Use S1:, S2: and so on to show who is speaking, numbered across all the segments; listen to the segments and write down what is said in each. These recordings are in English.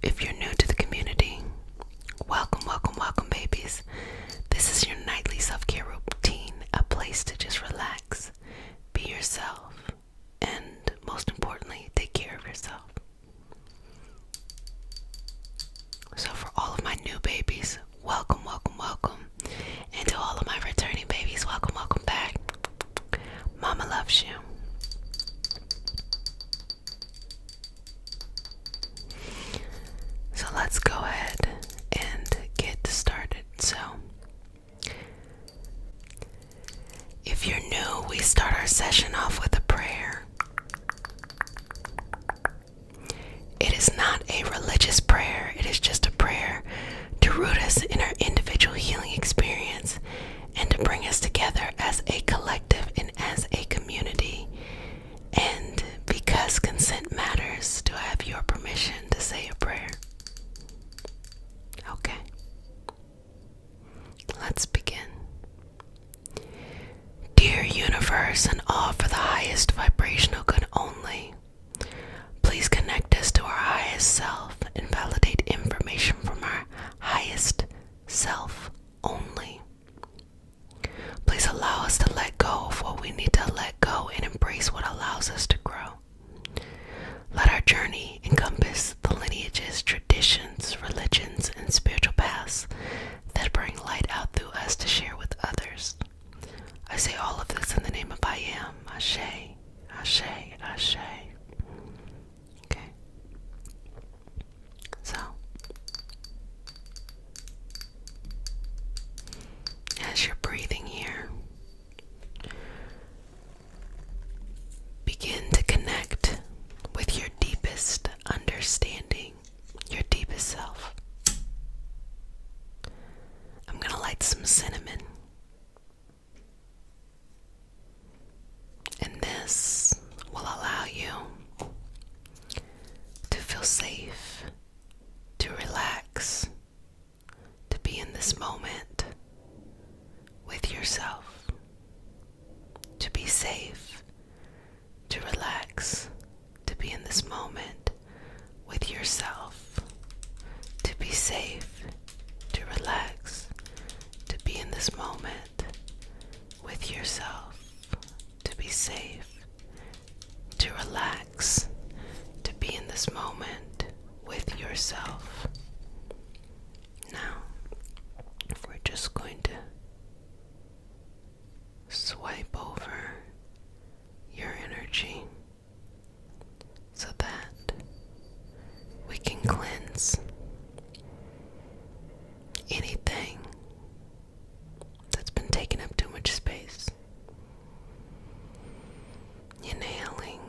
S1: If you're new to the community, welcome, welcome, welcome, babies. This is your nightly self-care routine, a place to just relax, be yourself, and most importantly, take care of yourself. So for all of my new babies, welcome, welcome, welcome. And to all of my returning babies, welcome, welcome back. Mama loves you. So let's go ahead and get started. So, if you're new, we start our session off with a prayer. It is not a religious prayer, it is just a prayer to root us in our individual healing experience and to bring us together as a collective and as a community. And because consent matters, do I have your permission to say a prayer? Okay. Let's begin. Dear universe and all for the highest vibrational good only, please connect us to our highest self and validate information from our highest self only. Please allow us to let go of what we need to let go and embrace what allows us to grow. Let our journey encompass the lineages, traditions, religions, and spiritual paths that bring light out through us to share with others. I say all of this in the name of I Am. Ashe, Ashe, Ashe. Okay. So, as you're breathing here, begin to connect with your deepest understanding, your deepest self. I'm going to light some cinnamon. And this will allow you to feel safe, to relax, to be in this moment with yourself, to be safe, to relax, to be in this moment with yourself, to be safe, to relax, to be in this moment with yourself, to be safe, to relax, to be in this moment with yourself. Now, we're just going to swipe over your energy so that we can cleanse anything that's been taking up too much space. Inhaling,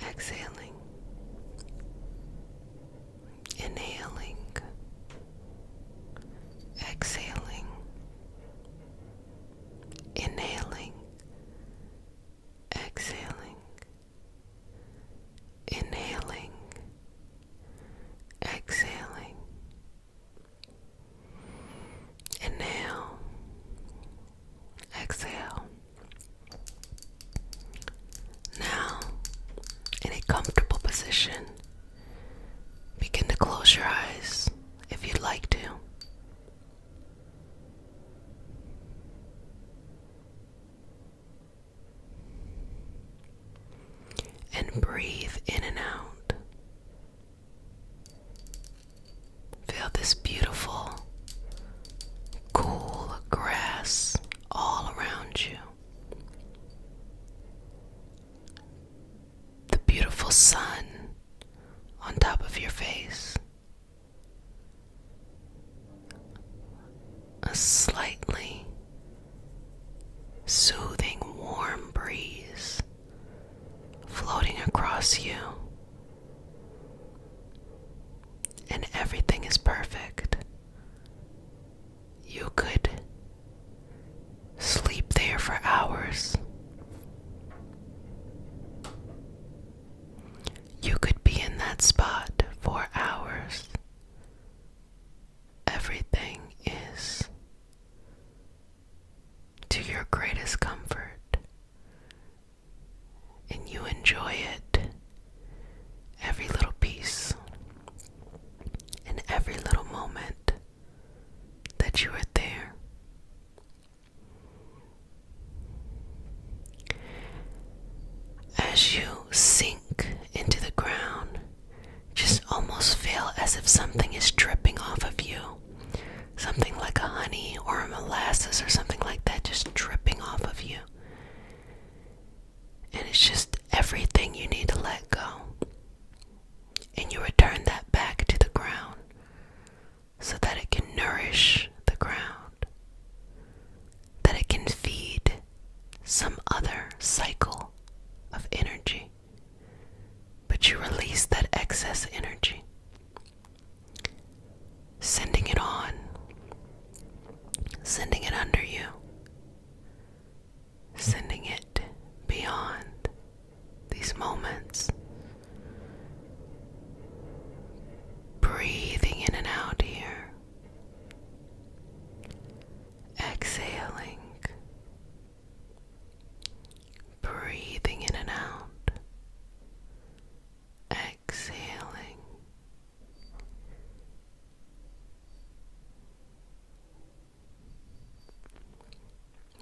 S1: exhaling, inhaling, exhaling, inhaling, exhaling, inhaling, exhaling, inhale, exhale. Now, in a comfortable position, begin to close your eyes if you'd like to. And breathe in and out. Feel this beautiful, cool grass all around you. The beautiful sun on top of your face. A slightly soothing, warm breeze floating across you. And everything is perfect. You could sleep there for hours. You could be in that spot for hours. Everything is to your greatest comfort, and you enjoy it, every little piece. as you sink into the ground, just almost feel as if something is dripping off of you. Something like a honey or a molasses or something like that just dripping off of you. And it's just everything you need to let go. And you return that back to the ground so that it can nourish the ground, that it can feed some other cycle of energy. But you release that excess energy, sending it on, sending it under you, sending it beyond these moments. Breathing in and out here. Exhaling. Breathing in and out. Exhaling.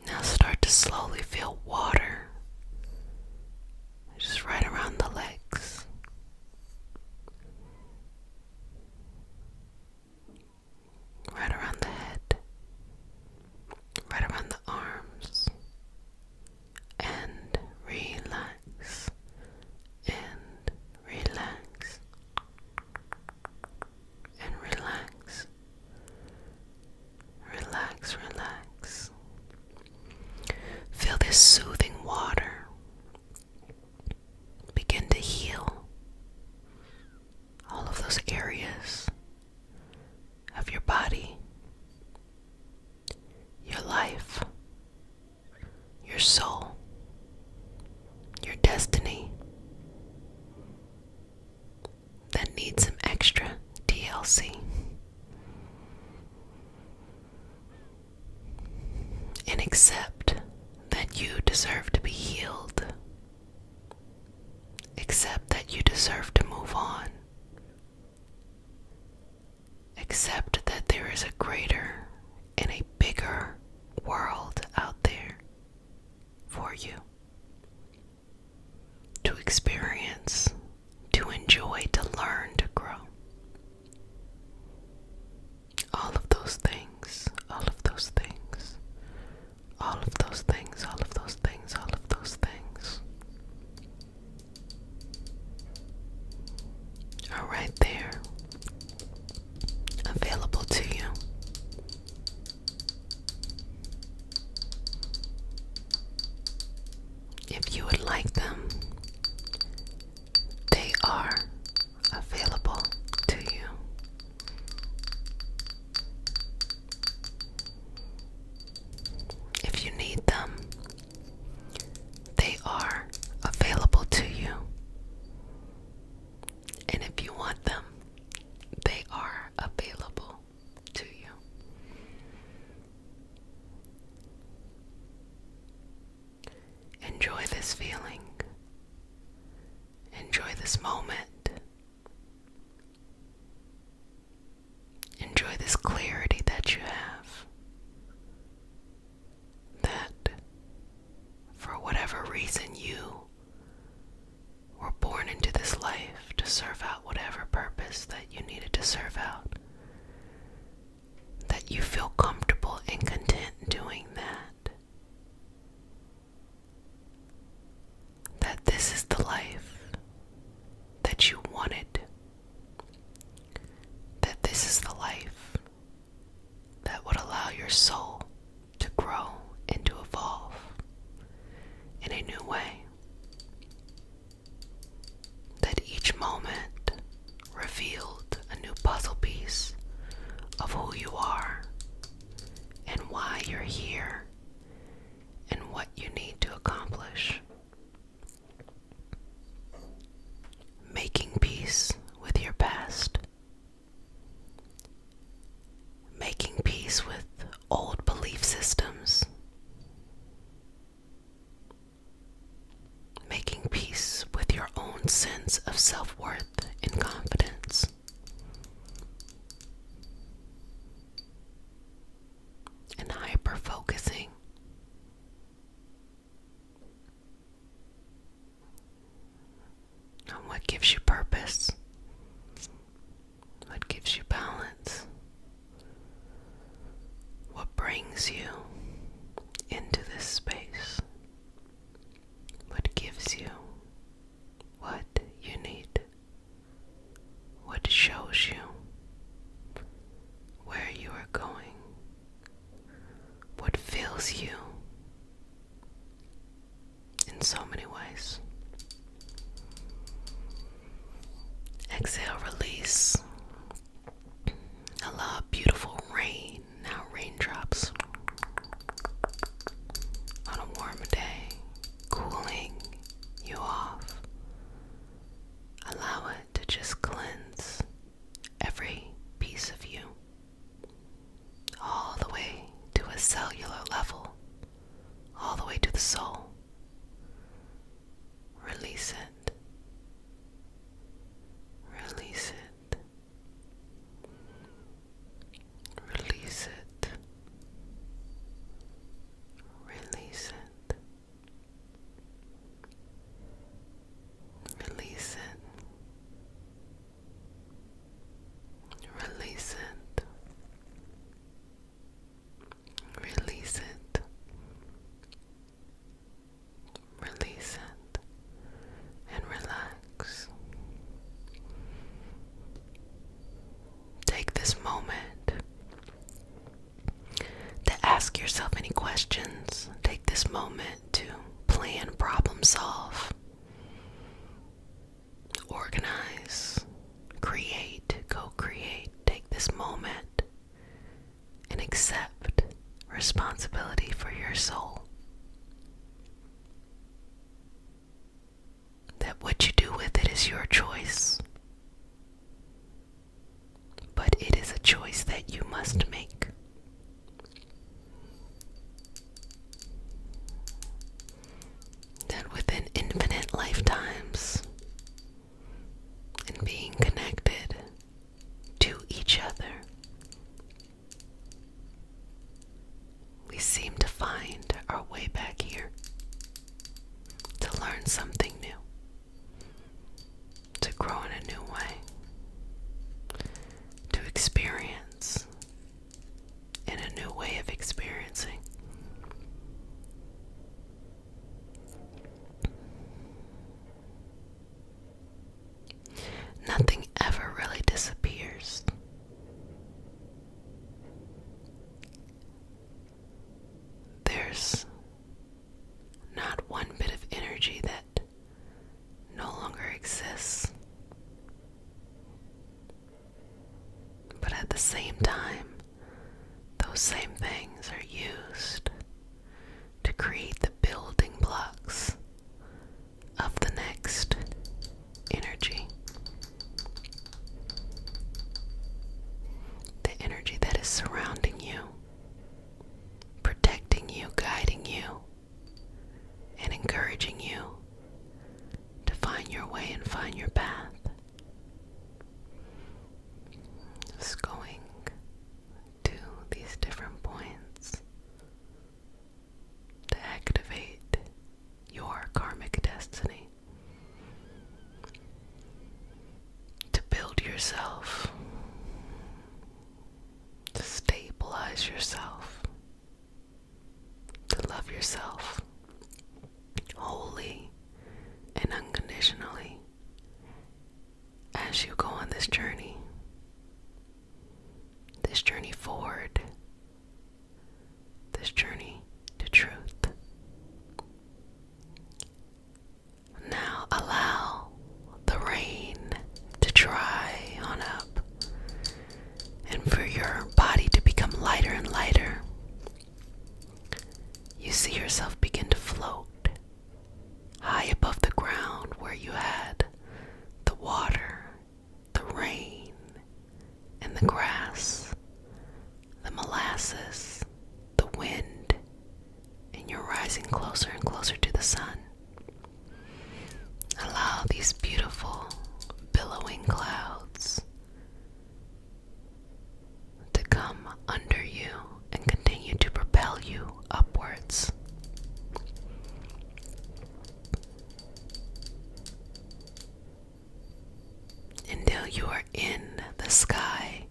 S1: Now start to slowly feel water just right around the legs. Right around the head. Right around the arms. And relax. And relax. And relax. Relax, relax. Feel this soothing water begin to heal all of those areas of your body, your life, your soul, your destiny that needs some extra TLC. And accept that you deserve to be healed. Accept that you deserve to move on. Accept that there is a greater and a bigger world out there for you to experience, to enjoy, to learn, to grow. All of those things, all of those things, all of those things, all of those things, all of those things are right there, available to you. If you would like them, they are available to you. If you need them, they are available to you. And if you want them, they are available to you. Enjoy this feeling. Enjoy this moment. Enjoy this clarity that you have. That for whatever reason you were born into this life to serve out whatever purpose that you needed to serve out. That you feel comfortable and content doing that. That this is the life that you What gives you purpose? What gives you balance? What brings you into this space? What gives you what you need? What shows you where you are going? What fills you in so many ways? Exhale, release. Allow beautiful rain, now raindrops, on a warm day, cooling you off. Allow it to just cleanse every piece of you, all the way to a cellular level, all the way to the soul. Release it. Release it. Release it. Release it. Release it. Release it. Release it. Release it. And relax. Take this moment to ask yourself any questions. Take this moment to plan, problem solve, organize, create, co-create. Take this moment and accept responsibility for your soul. That what you do with it is your choice. But it is a choice that you must make. That within infinite lifetimes and being connected to each other, we seem to find our way back here to learn something new, to grow in a new way, to experience in a new way of experiencing. Nothing ever really disappears. There's not one bit of energy that no longer exists. But at the same time, those same things are used to create the building blocks of the next energy. The energy that is surrounding you, protecting you, guiding you, and encouraging you to find your way and find your path. Just going to these different points to activate your karmic destiny, to build yourself, to stabilize yourself, to love yourself wholly and unconditionally as you go on this journey forward, this journey to truth. Now allow the rain to dry on up until you are in the sky,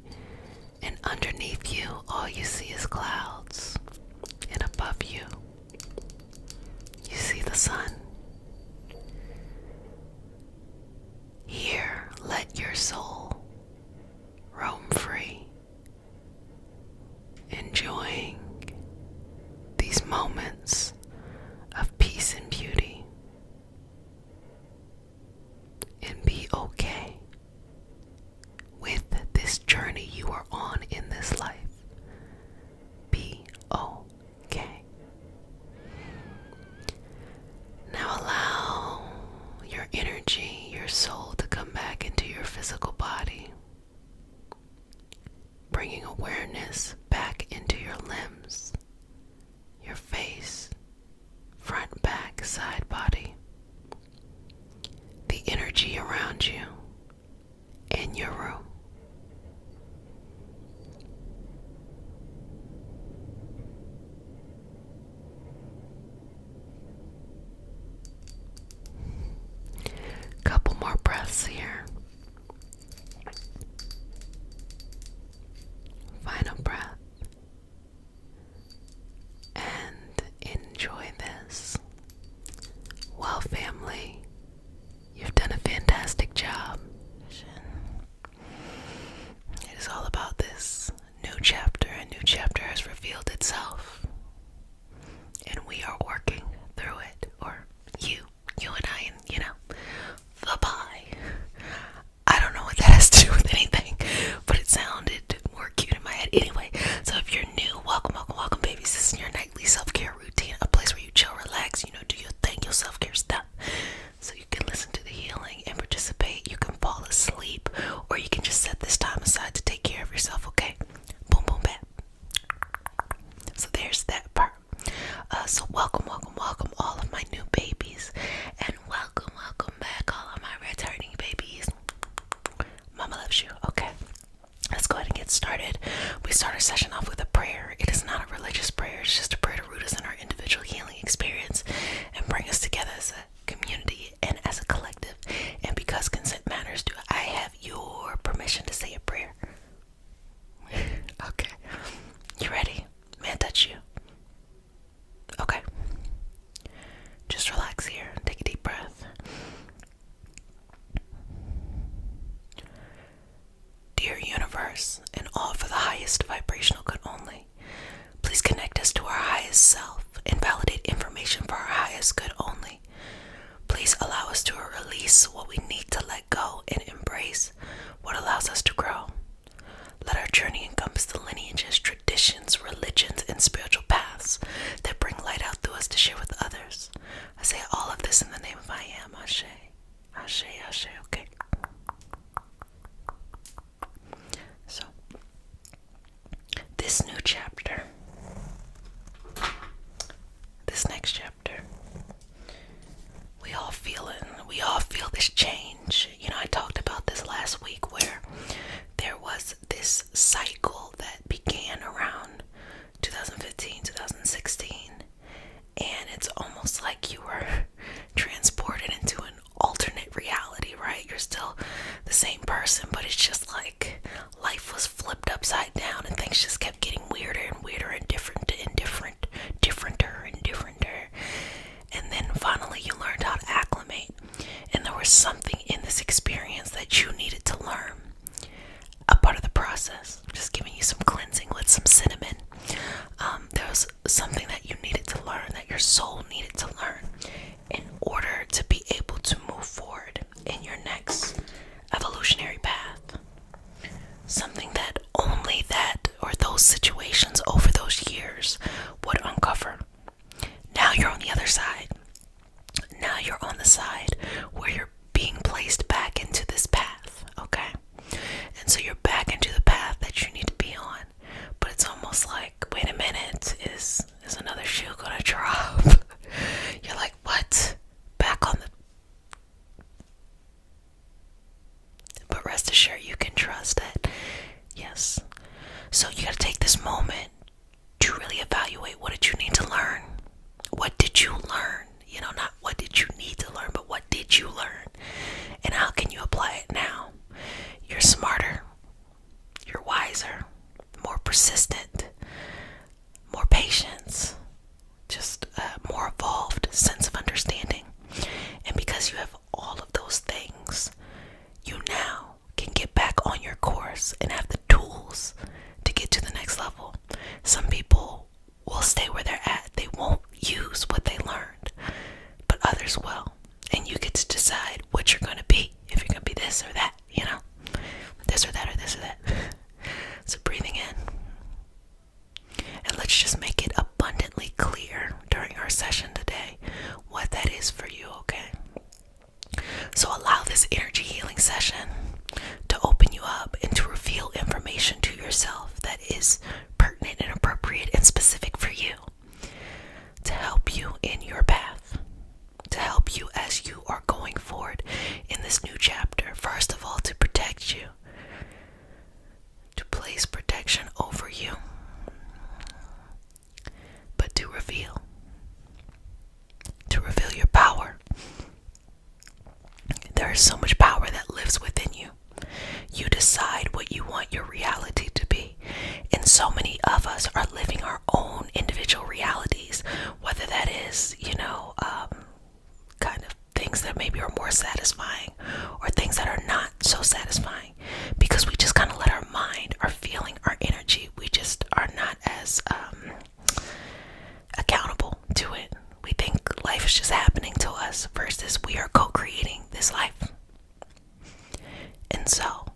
S1: and underneath you, all you see is clouds, and above you, you see the sun. Here, let your soul roam free, enjoying these moments of peace and beauty, and be okay with this journey you are on in this life. Be okay. Now allow your energy, your soul to come back into your physical body, bringing awareness back into your limbs, your face, front, back, side body, the energy around you, in your room. Couple more breaths here. Final breath. And enjoy this. Well, family, you've done a fantastic job. It is all about this new chapter. A new chapter has revealed itself, and we are working through it. Or you and I, and the pie. I don't know what that has to do with anything, but it sounded more cute in my head. Anyway, so if you're new, welcome, babies. This is your nightly self-care routine, a place where you chill, relax, do your thing, your self-care stuff. So you can listen to the healing and participate. You can fall asleep, or you can just set this time aside to take care of yourself, okay? Boom, boom, bam. So there's that part. So welcome, all of my new babies, and welcome back, all of my returning babies. Mama loves you. Okay, let's go ahead and get started. We start our session off with a prayer. It is not a religious prayer. It's just a prayer to root us in our individual healing experience and bring us together as a community and as a collective. And because consent matters, do I have your permission to say a prayer? Okay. You ready? May I touch you? Okay. Just relax here. Take a deep breath. Dear universe, and all for the highest vibrational good only, please connect us to our highest self and validate information for our highest good only. Please allow us to release what we need to let go and embrace what allows us to grow. Let our journey encompass the lineages, traditions, religions, and spiritual paths that bring light out through us to share with others. I say all of this in the name of I Am. Ashe. Ashe, Ashe, okay. So, this new chapter, this next chapter, we all feel this change. I talked about this last week where there was this cycle that began around 2015, 2016, and it's almost like you were transported into an alternate reality, right? You're still the same person, but it's just like life was flipped upside down and things just kept getting weirder and weirder and differenter. And then finally you learned how to acclimate, and there was something in this experience that you needed to learn. A part of the process, just giving you some cleansing with some cinnamon. There was something that you needed to learn, that your soul needed to learn in order to be able to move forward in your next evolutionary path. Something that only that or those situations over those years would uncover. Now you're on the other side. Now you're on the side where you're being placed back into this path, okay? And so you're back into the path that you need to be on. But it's almost like, wait a minute, is another shoe gonna drop? You're like, what? Back on the... But rest assured, you can trust that, yes. So you gotta take this moment to really evaluate, what did you need to learn? What did you learn? Not what did you need to learn, but what did you learn? And how can you apply it now? persistent, more patience, just a more evolved sense of understanding. And because you have all of those things, you now can get back on your course and have the tools to get to the next level. Some people will stay where they're at. They won't use what they learned, but others will. And you get to decide what you're going to be. If you're going to be this or that, this or that or this or that. So breathing in. And let's just make it abundantly clear during our session today what that is for you, okay? So allow this energy healing session to open you up and to reveal information to yourself that is pertinent and appropriate and specific for you, to help you in your path, to help you as you are going forward in this new chapter. First of all, to protect you, to place protection over you, but to reveal your power. There is so much power that lives within you. You decide what you want your reality to be. And so many of us are living our own individual realities, whether that is, kind of things that maybe are more satisfying or things that are not so satisfying, because we just kind of let our mind, our feeling, our energy, we just are not as accountable to it. We think life is just happening to us versus we are co-creating this life. And so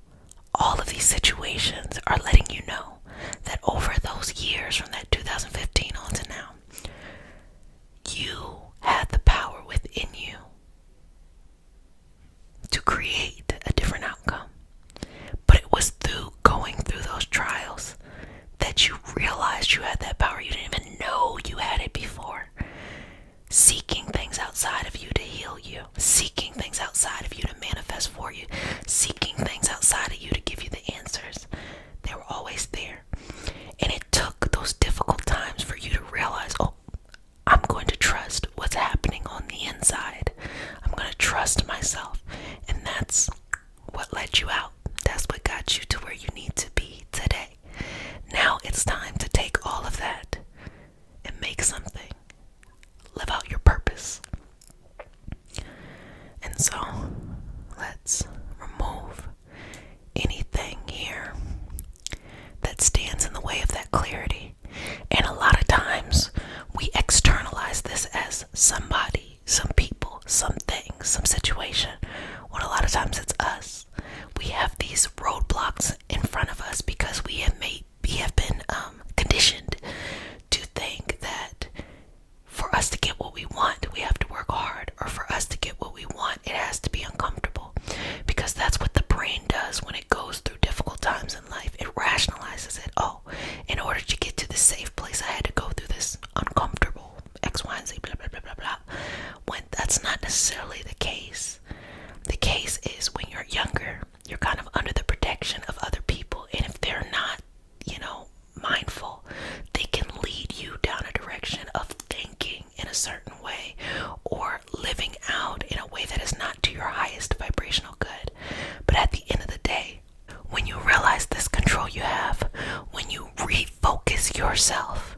S1: all of these situations are letting you know that over those years, from that 2015 on to now, you had the power within you to create a different outcome. But it was through going through those trials that you realized you had that power. You didn't even know you had it before. Seeking things outside of you to heal you, seeking things outside of you to manifest for you, seeking things outside of you to give you the answers. They were always there. And it took those difficult times for you to realize, oh, I'm going to trust what's happening on the inside. I'm going to trust myself. And that's what let you out. That's what got you to where you need to be today. Now it's time to take all of that and make something. Live out your purpose. And so let's remove anything here that stands in the way of that clarity. And a lot of times we externalize this as somebody, some people, some things, some situation, when a lot of times it's us. We have these roadblocks in front of us because we have been conditioned to think that for us to get what we want, we have to work hard, or for us to get what we want, it has to be uncomfortable, because that's what the brain does when it goes through difficult times in life. It rationalizes it. Oh, in order to get to this safe place, I had to go through this uncomfortable X, Y, and Z, blah, blah, blah, blah, blah. When that's not necessarily the case. The case is when you're younger, you're kind of under the protection of other people, and if they're not, mindful, they can lead you down a direction of thinking in a certain way or living out in a way that is not to your highest vibrational good. But at the end of the day, when you realize this control you have, when you refocus yourself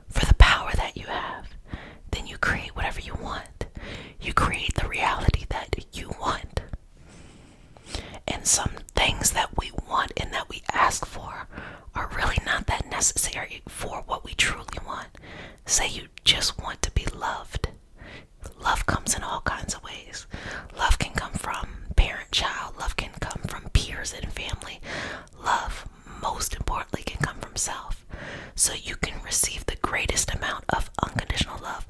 S1: for the power that you have, then you create whatever you want. You create the reality that you want. And some things that we want and that we ask for are really not that necessary for what we truly want. Say you just want to be loved. Love comes in all kinds of ways. Love can come from parent-child. Love can come from peers and family. Love, most importantly, can come from self. So you can receive the greatest amount of unconditional love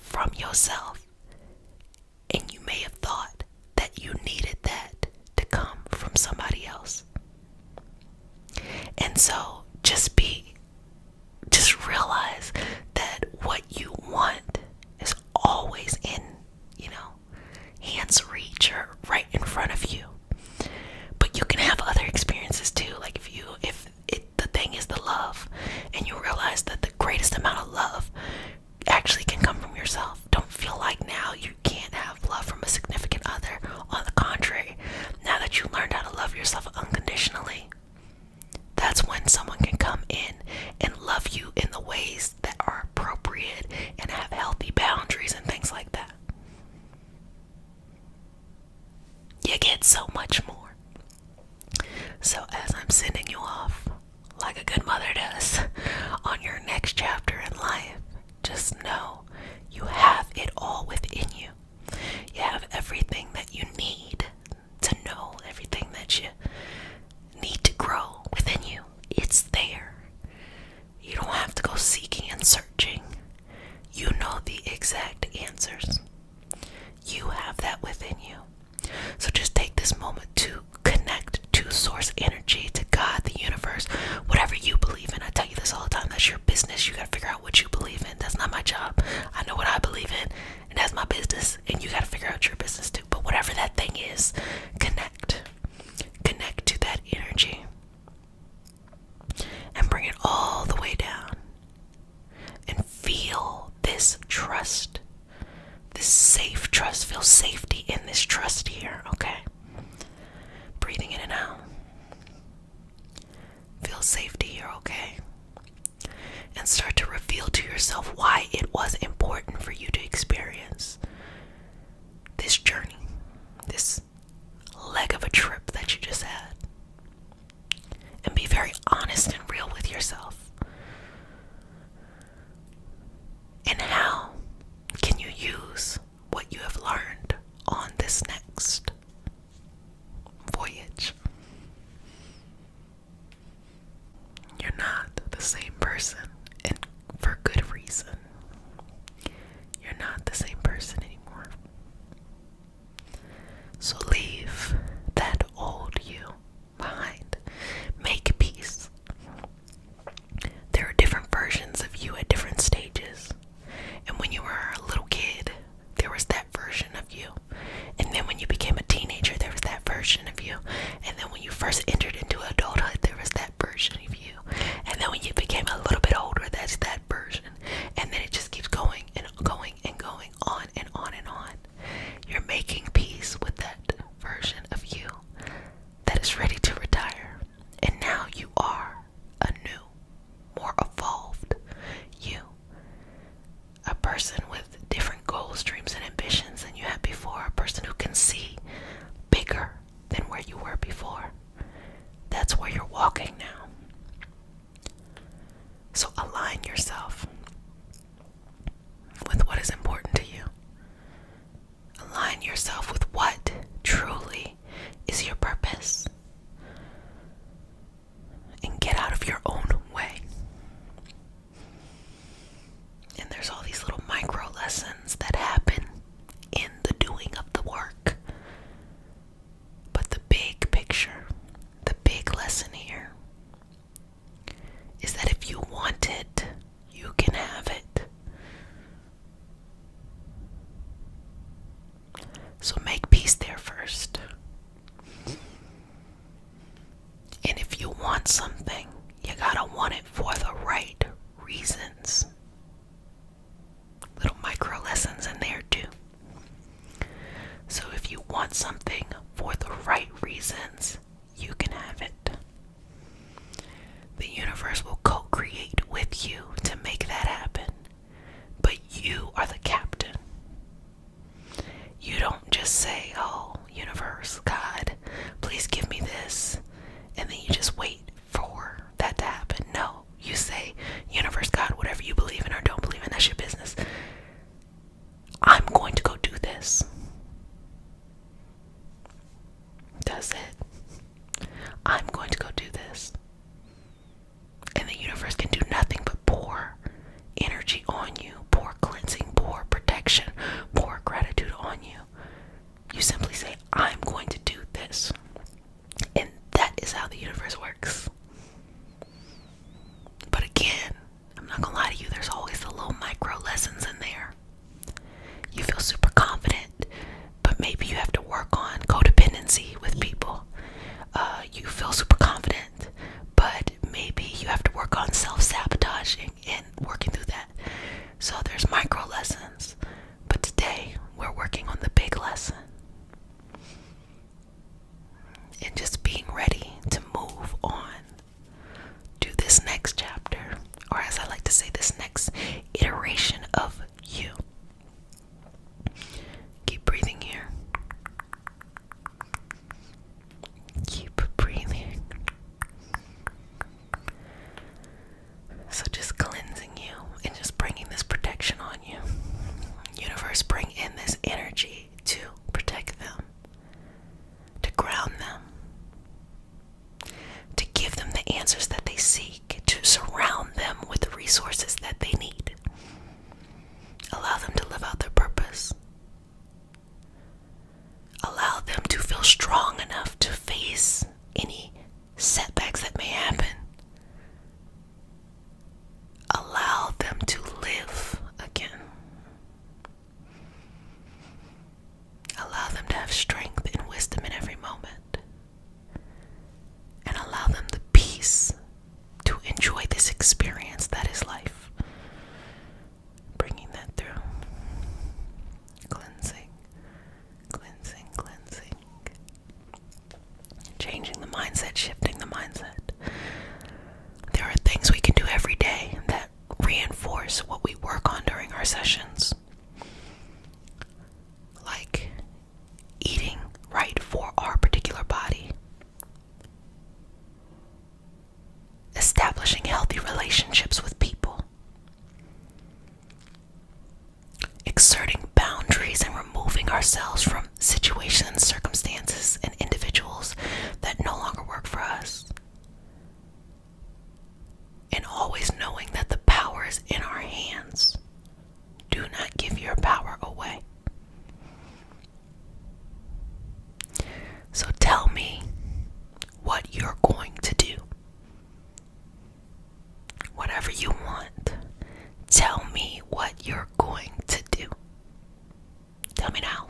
S1: from yourself. And you may have thought that you needed that to come from somebody else. And so just realize that what you want is always in, hand's reach or right in front of you. But you can have other experiences too. Like if the thing is the love, and you realize that the greatest amount of love actually can come from yourself. Don't feel like now you can't have love from a significant other. On the contrary, now that you learned how to love yourself unconditionally, that's when someone can come in get so much more. So as I'm sending you off, like a good mother does, on your next chapter in life, just know you have it all within you. You have everything that you need to know, everything that you need to grow within you. It's there. You don't have to go seeking and searching. You know the exact answers. You have that within you. So just take this moment to connect to source energy, to God, the universe, whatever you believe in. I tell you this all the time. That's your business. You got to figure out what you believe in. That's not my job. I know what I believe in, and that's my business. And you got to figure out your business too. But whatever that thing is, connect. Connect to that energy. And bring it all the way down. And feel this trust. This safe trust. Feel safety in this trust here, okay? Breathing in and out. Feel safety here, okay? And start to reveal to yourself why it was important for you to experience this journey, this leg of a trip that you just had. And be very honest and real with yourself. And how can you use what you have learned on this next voyage? You're not the same person, and for good reason. You're not the same person anymore. So leave that old you behind. Make peace. There are different versions of you at different stages. And when you were a little kid, there was that version of you. And then when you became a teenager, there was that version of you. And then when you first entered into adulthood, there was that version of you. And then when you became a little bit older, that's that version. And then it just keeps going and going and going on and on and on. You're making peace with that version of you that is ready to retire. And now you are a new, more evolved you. A person with different goals, dreams, and ambitions than you had before. A person who can see bigger than where you were before. That's where you're walking now. So align yourself with what is important to you. Align yourself with what truly is your purpose. And get out of your own way. And there's all these little micro lessons that happen in the doing of the work. But the big picture, the big lesson here, is that if you want it, you can have it. So make peace there first. And if you want something, you gotta want it for the right reasons. Little micro lessons in there too. So if you want something for the right reasons, you can have it. The universe will co-create with you to make that happen. But you are the captain. You don't just say, oh, universe, God, please give me this. And then you just wait for that to happen. No, you say, universe, God, whatever you believe in or don't believe in, that's your business. I'm going to go do this. That's it. I'm going to go do this. And the universe can do nothing but pour energy on you, pour cleansing, pour protection, pour gratitude on you. You simply say, I'm going to do this. And that is how the universe works. But again, I'm not gonna lie to you, there's always the little micro lessons in there. You feel super confident, but maybe you have to work on codependency with people. strong enough to face any setbacks that may happen. Allow them to live again. Allow them to have strength and wisdom in every moment. And allow them the peace to enjoy this experience that is life. Bringing that through. Cleansing, cleansing, cleansing. Changing the mindset, shifting the mindset. There are things we can do every day that reinforce what we work on during our sessions. Like eating right for our particular body. Establishing healthy relationships with people. Exerting boundaries and removing ourselves from situations, circumstances, and individuals that no longer work for us. And always knowing that the power is in our hands. Do not give your power away. So tell me what you're going to do. Whatever you want, tell me what you're going to do. Tell me now.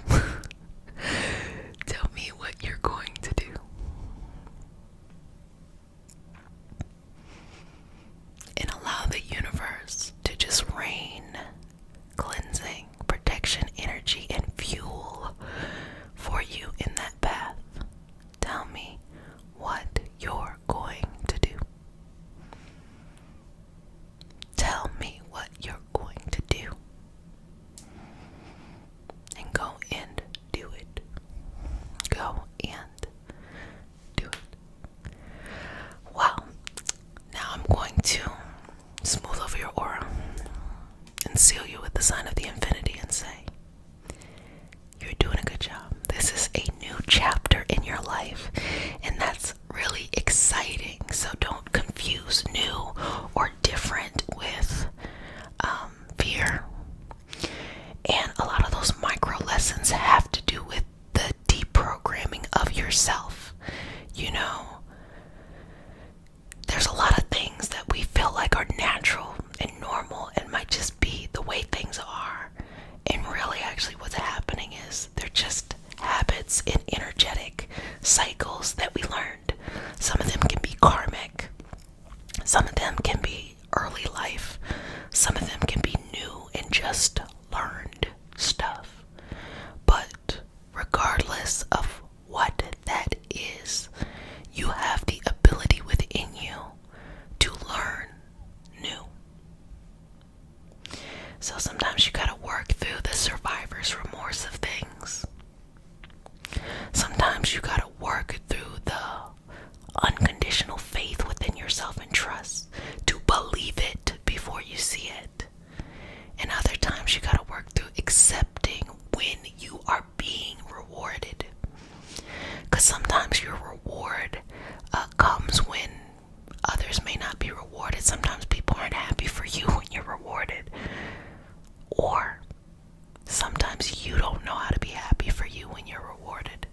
S1: Tell me what you're going to do. And allow the universe to just rain cleansing, protection, energy, and fuel for you in that path. Tell me what you're going to do. Tell me what you're going to do. And go and do it. Go and do it. Wow. Now I'm going to smooth over your aura and seal you with the sign of the infinity and say, you're doing a good job. This is a new chapter in your life, and that's really exciting. So don't confuse new or different with fear. And a lot of those micro lessons have to do with the deprogramming of yourself. You know, there's a lot of things that we feel like are natural and normal and might just be the way things are. And really, actually, what's happening is they're just habits and energetic cycles that we learned. Some of them can be karmic. Some of them can be early life. Some of them can be new and just learned stuff. But regardless of what that is, you have the ability within you to learn new. So sometimes you gotta work through the survivor's remorse of things. Sometimes you gotta work through the unconditional faith within yourself and trust to believe it before you see it. And other times you gotta work through accepting when you are being rewarded. Because sometimes your reward comes when others may not be rewarded. Sometimes people aren't happy for you when you're rewarded. Or sometimes you don't know how to be happy for you when you're rewarded.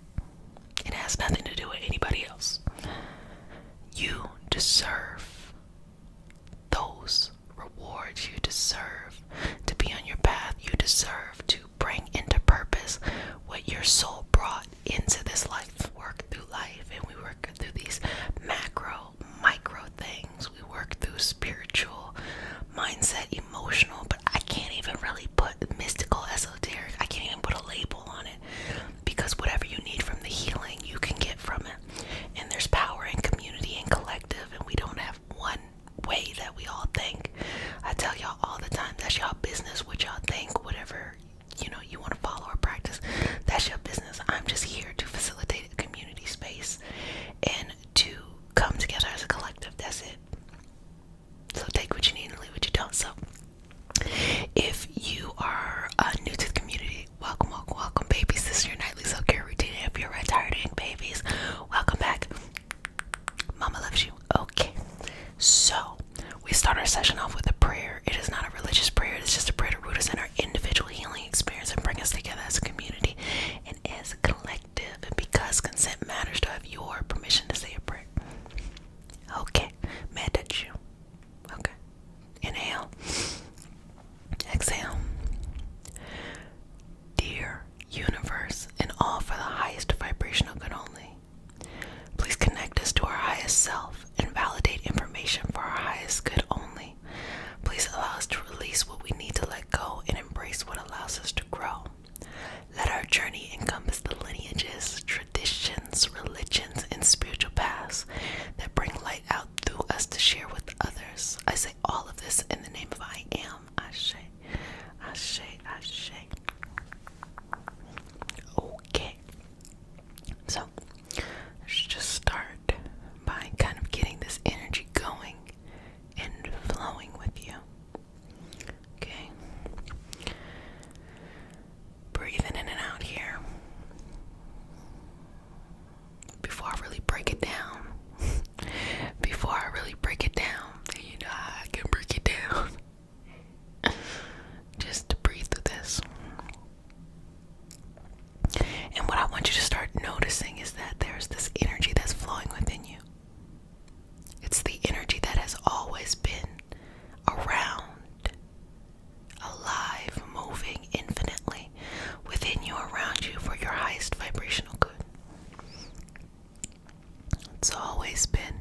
S1: It has nothing to do with anybody else. You deserve those rewards. You deserve to be on your path. You deserve to bring into purpose what your soul brought into this life. Work through life, and we work through these macro, micro things. We work through spiritual, mindset, emotional, but I can't even really put mystical, esoteric. I can't even put a label on it, because whatever you need from the healing, you can get from traditions, religions, and spiritual paths that bring light out through us to share with others. I say all of this in the name of I am. Ashe, Ashe, Ashe. Okay, so let's just start by kind of getting this energy going and flowing with you. Okay, breathing in and out here. Before I really break it down, you know how I can break it down. Just to breathe through this. And what I want you to start noticing is that there's this energy that's flowing within you. It's the energy that has always been around, alive, moving infinitely within you, around you, for your highest vibrational good. It's always been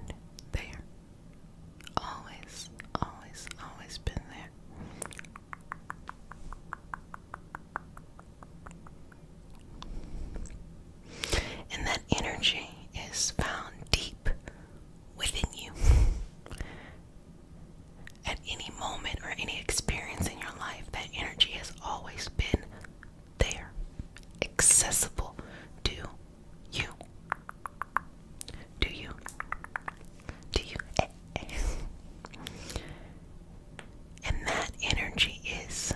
S1: there. Always, always, always been there. And that energy is found deep within you. At any moment or any experience in your life, that energy has always been there, accessible to you. To you. To you. And that energy is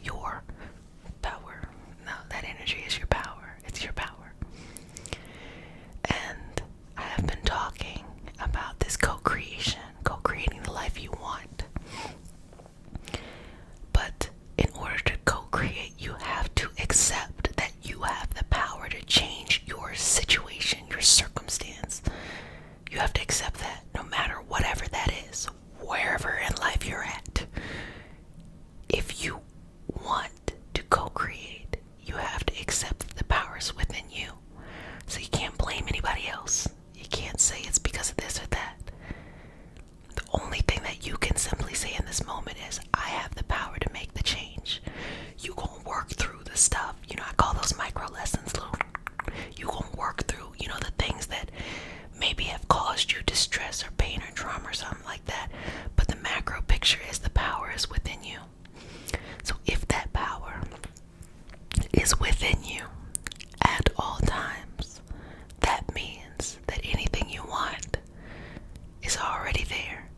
S1: your power. No, that energy is your power. It's your power. And I have been talking about this co-creation, co-creating the life you want. But in order to co-create, you have to accept that you have the power to change your situation, your circumstance. You have to accept that no matter whatever that is, wherever in life you're at. If you want to co-create, you have to accept the powers within you. So you can't blame anybody else. You can't say it's because of this or that. The only thing that you can simply say in this moment is, I have the power to make the change. You gonna work through the stuff. You know, I call those micro lessons, little. You gonna work through, you know, the things that maybe have caused you distress or pain or trauma or something like that. But the macro picture is the power is within you. So if that power is within you at all times, that means that anything you want is already there,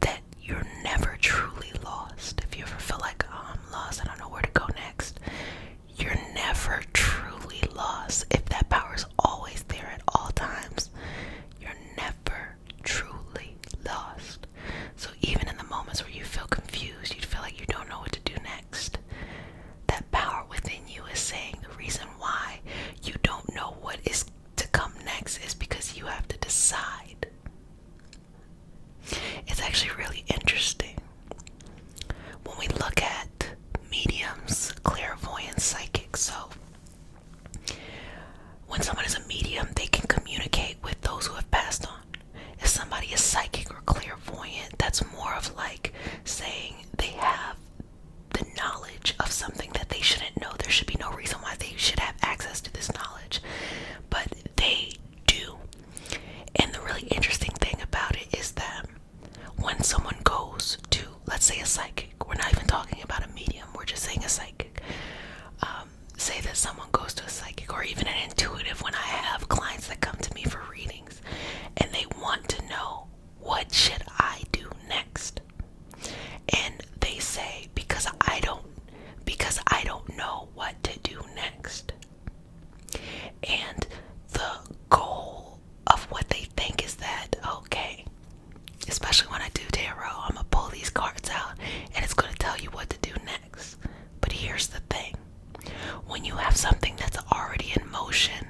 S1: that you're never truly lost. If you ever feel like, oh, I'm lost, I don't know where to go next, you're never truly lost. If that power is always there at all times, you're never truly lost. So even in the moments where you feel confused, you feel like you don't know what to do next, that power within you is saying the reason why you don't know what is to come next is because you have to decide. It's actually really interesting when we look at mediums, clairvoyants, psychics. So when someone is a medium, they can communicate with those who have passed on. If somebody is psychic or clairvoyant, that's more of like saying they have the knowledge of something that they shouldn't know. There should be no reason why they should have access to this knowledge, but they do. And the really interesting thing about it is that when someone goes to, let's say, a psychic, we're not even talking about a medium, we're just saying a psychic. Say that someone goes to a psychic or even an intuitive. When I have clients that come to me for readings and they want to know, what should I do next? And they say, because I don't know what to do next. And the goal of what they think is that, okay, especially when I do tarot, I'm gonna pull these cards out and it's gonna tell you what to do next. But here's the thing. When you have something that's already in motion,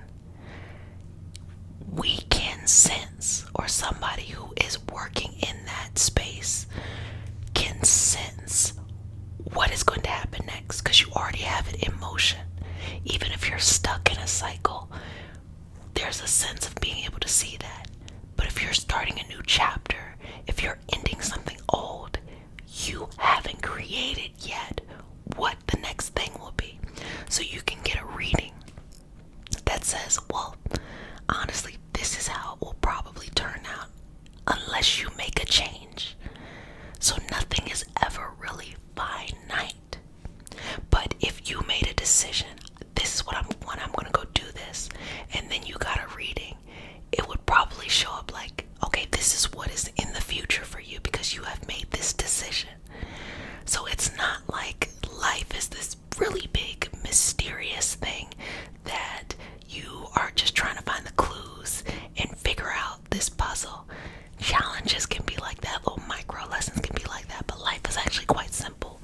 S1: we can sense, or somebody who is working in that space can sense what is going to happen next, because you already have it in motion. Even if you're stuck in a cycle, there's a sense of being able to see that. But if you're starting a new chapter, if you're ending something old, you haven't created yet what the next thing will be. So you can get a reading that says, well, unless you make a change. So nothing is ever really finite. But if you made a decision, this is what I'm going to go do this, and then you got a reading, it would probably show up like, okay, this is what is in the future for you because you have made this decision. So it's not like life is this really big mysterious thing that you are just trying to find the clues and figure out this puzzle. Challenges can be like that, little micro lessons can be like that, but life is actually quite simple.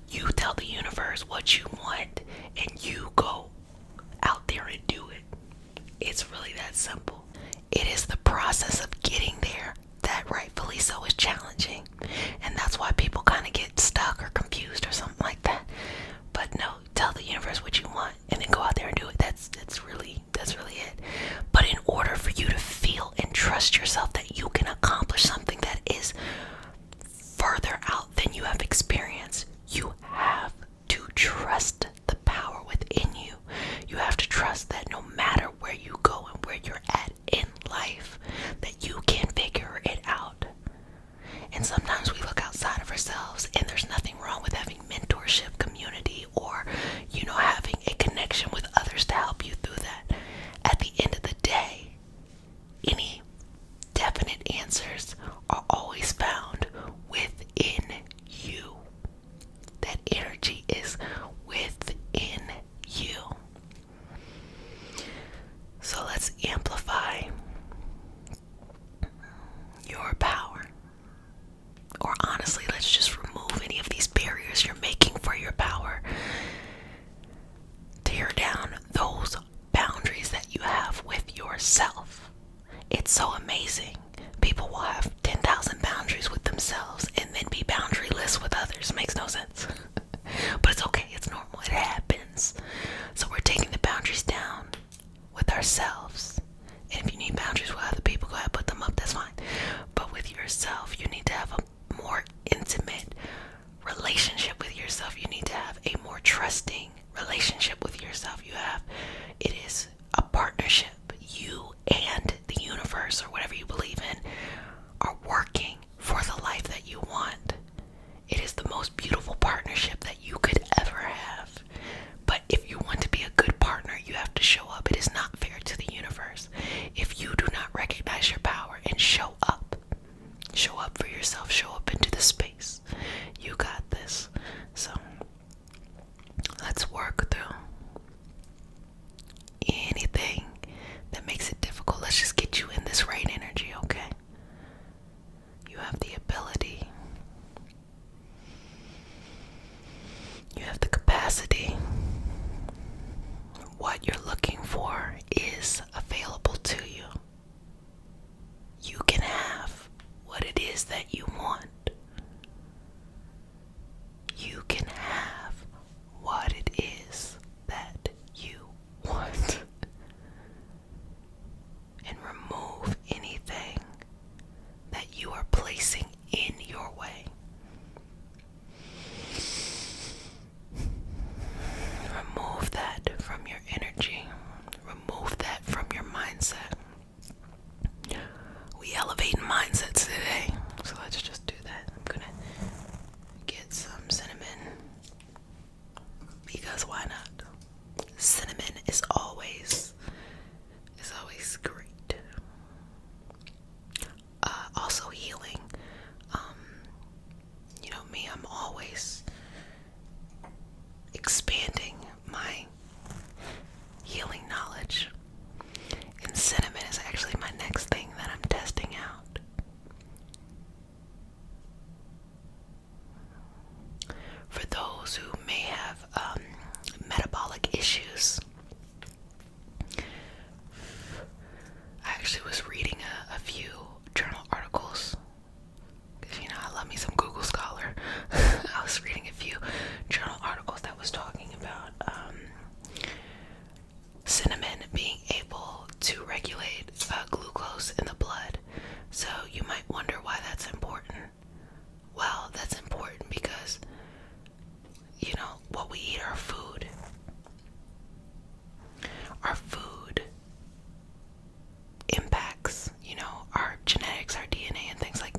S1: You tell the universe what you want and you go out there and do it. It's really that simple. It is the process of getting there that rightfully so is challenging, and that's why people kind of get stuck or confused or something like that. But no, tell the universe what you want and then go out there and do it. That's really it. But in order for you to feel and trust yourself that you can accomplish something that is further out than you have experienced, you have to trust the power within you. You have to trust that no matter where you go and where you're at in life, that you can figure it out. And sometimes we look outside of ourselves, and there's nothing wrong with having mentorship, community, or, having a connection with others to help you through that. At the end of the day, any definite answers are always found within you. That energy is within you. So let's amplify your power. Or honestly, let's just remove any of these barriers you're making for your power. Tear down those boundaries that you have with yourself. It's so amazing. People will have 10,000 boundaries with themselves and then be boundaryless with others. Makes no sense. But it's okay. It's normal. It happens. So we're taking the boundaries down with ourselves. And if you need boundaries with other people, go ahead and put them up. That's fine. But with yourself, you need to have a more intimate relationship with yourself. You need to have a more trusting relationship with yourself. It is a partnership. You and the universe, or whatever you believe in, are working for the life that you want. It is the most beautiful partnership that you could ever have. But if you want to be a good partner, you have to show up. It is not fair to the universe if you do not recognize your power and show up. Show up for yourself. Show up into the space. You got this. So let's work through anything that makes it difficult. Let's just get you in this right energy, okay? You have the ability. You have the capacity. What you're looking for is available to you. You can have what it is that you want. You can have what it is that you want. And remove anything that you are placing in your way. Remove that from your energy. Remove that from your mindset. We elevate mindsets today, so let's just do that. I'm gonna get some cinnamon, because why not? Cinnamon is always great. Also healing. Me, I'm always expanding my healing knowledge. And cinnamon is actually my next thing that I'm testing out. For those who may have metabolic issues, I actually was reading a few journal articles, because I love me some Google Scholar. I was reading a few journal articles that was talking about cinnamon being able to regulate glucose in the blood. So you might wonder why that's important. Well, that's important because what we eat, our food impacts our genetics, our DNA, and things like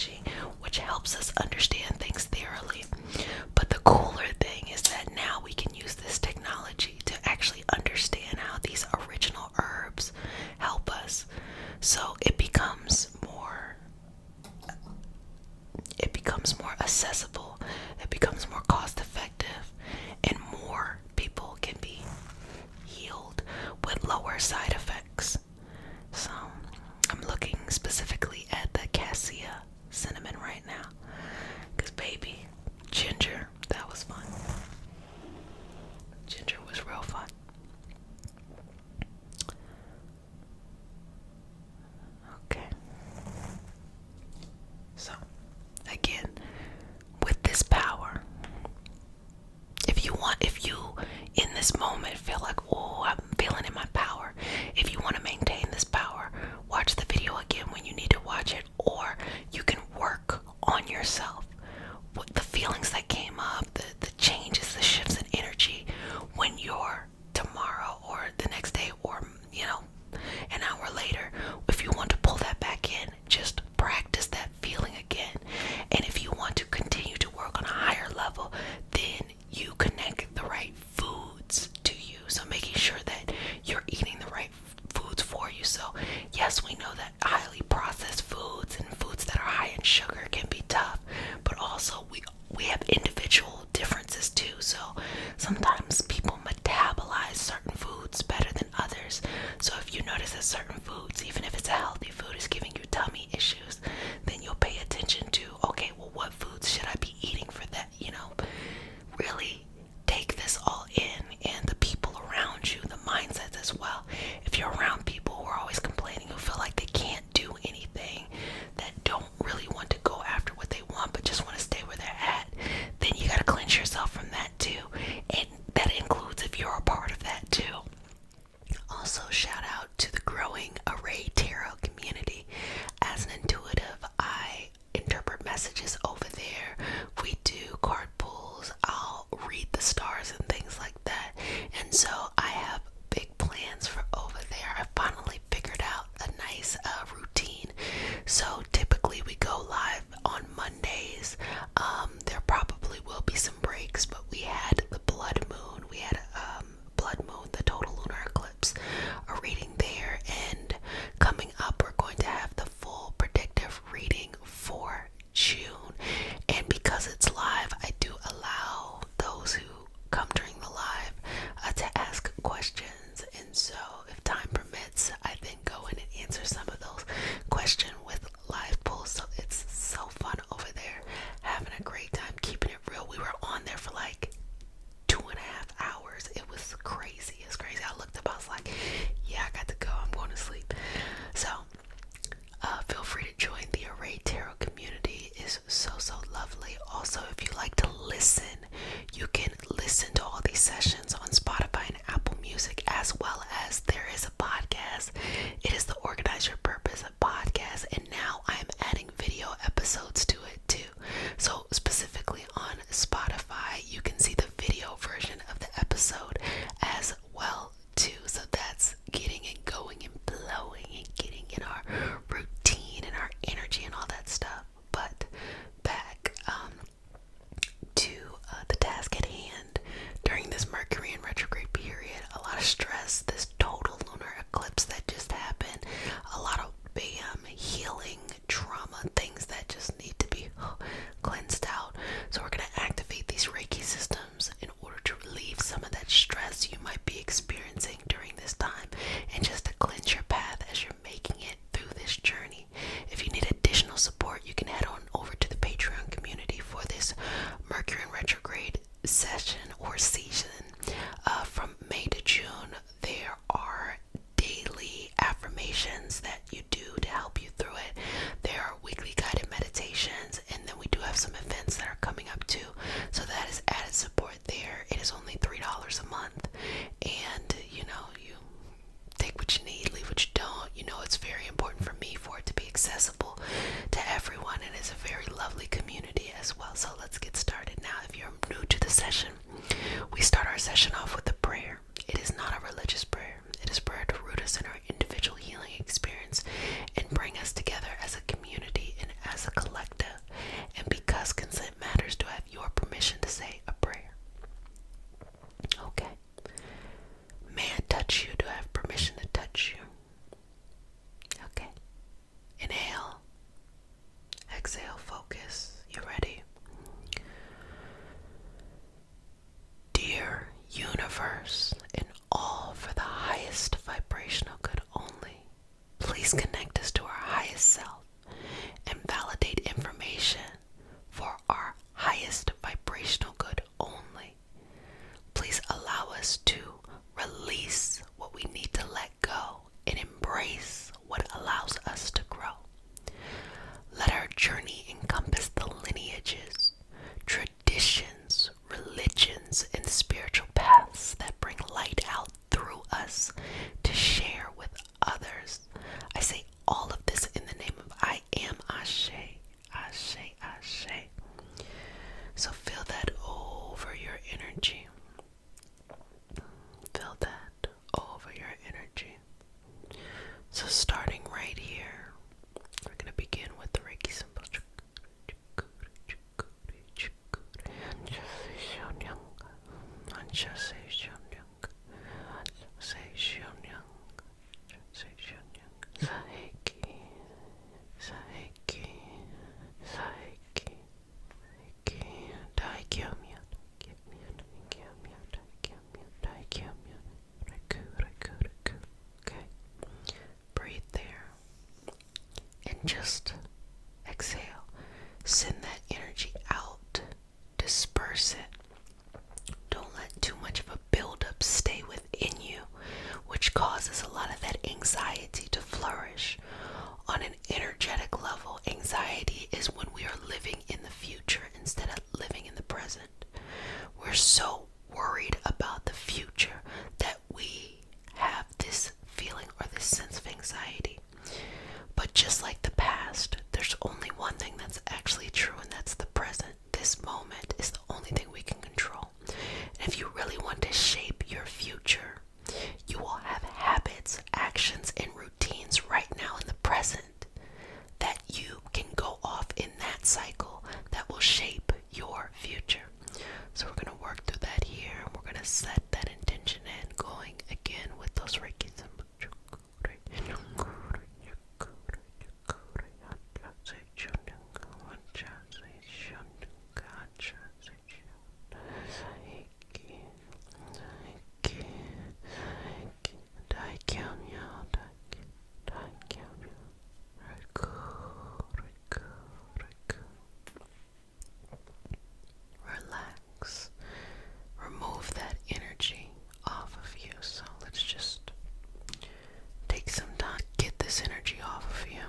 S1: technology, which helps us understand things thoroughly. But the cooler thing is that now we can use this technology to actually understand how these original herbs help us. So it becomes more accessible, it becomes more cost effective, and more people can be healed with lower side effects. So I'm looking specifically at the cassia cinnamon right now, because baby, ginger, that was fun. Ginger was real fun. Okay. So, again, with this power, if you in this moment feel like, oh, I'm feeling in my power, if you want to maintain this power, watch the video again when you need to watch it, or you can work on yourself. What the feelings that came up, the changes, the shifts in energy when you're tomorrow or the next day or, an hour later, if you want to pull that back in, just practice that feeling again. And if you want to continue to work on a higher level, then you connect the right foods to you. So making sure that you're eating the right foods for you. So yes, we know that highly processed foods and foods that are high in sugar can be tough, but also we have individual differences too. So sometimes people metabolize certain foods better than others. So if you notice that certain foods, even if it's a healthy food, is giving you tummy issues, then you'll pay attention to, okay, well, what foods should I be eating for that? Really take this all in, and the people around you, the mindsets as well. If you're around people who are always complaining, who feel like they can't do anything, that don't really want to go after what they want, but just want to stay where they're at, then you got to cleanse yourself from that too. And that includes if you're a part of that too. Also, shout out to the growing Array Tarot community. As an intuitive, I interpret messages over there. We do card pulls. I'll read the stars and things like that. And so I have big plans for over there. I finally figured out a nice routine. So typically we go live on Mondays. There probably will be some breaks, but we had the blood moon. We had blood moon, the total lunar eclipse, a reading there, and coming up we're going to have the full predictive reading for June. And because it's live, I do allow those who come during the live to ask questions, and so if time permits, I then go in and answer some of those questions with live pulls. So it's so fun over there, having a great time, keeping it real. We were on there for like 2.5 hours. It was crazy. It's crazy. I looked up, I was like, yeah, I got to go, I'm going to sleep. So feel free to join the Array Tarot community. It's so lovely. Also, if you like to listen, you can listen to all these sessions on Spotify and Apple Music, as well as there is a podcast. It is the Organize Your Purpose podcast, and now I'm adding video episodes to it too. So specifically on Spotify, you can see the video version of the episode as well too. So that's getting it going and blowing and getting in our routine and our energy and all that stuff. But back to the task at hand. During this Mercury in retrograde period, a lot of stress, this total lunar eclipse that just happened, a lot of healing, trauma, things that just need to be cleansed out. So we're going to activate these Reiki systems in order to relieve some of that stress you might be experiencing during this time, and just to cleanse your path as you're making it through this journey. If you need additional support, you can head on over to the Patreon community for this Mercury in retrograde session or season. From May to June, there are daily affirmations that you do to help you through it. There are weekly guided meditations, and then we do have some events that are coming up too. So that is added support there. It is only $3 a month, and you take what you need, leave what you don't. It's very important for me for it to be accessible to everyone, and it's a very lovely community as well. So let's get started now. If you're new to the session, we start our session off with a prayer. It is not a religious prayer. It is prayer to root us in our individual healing experience and bring us together as a community and as a collective. focus. You ready? Dear universe, in all for the highest vibrational good only, please connect us to our highest self and validate information for our highest vibrational good only. Please allow us to release what we need to let go and embrace what allows us to grow. Let our journey encompass the lineages, traditions, religions, and spiritual paths that bring light out through us to share with others. I say all of this in the name of I am Ashe, Ashe, Ashe. So feel that over your energy. Feel that over your energy. So starting right here, we're going to begin with the Reiki Symbols. Breathe there and just exhale. Send that energy out. Disperse it. Don't let too much of a buildup stay within you, which causes a lot of that anxiety to flourish. On an energetic level, anxiety is when we are living in the future instead of living in the present. We're so worried about the future that we have this feeling or this sense of anxiety. But just like the past, there's only one thing that's actually true, and that's the present. This moment is the only thing we can control. And if you really want to shape your future, you will have habits, actions, and routines right now in the present that you can go off in that cycle that will shape your future. So we're going to work through that here, and we're going to set that intention in, going again with those Reiki symbols. Relax. Remove that energy off of you. So let's just take some time to get this energy off of you.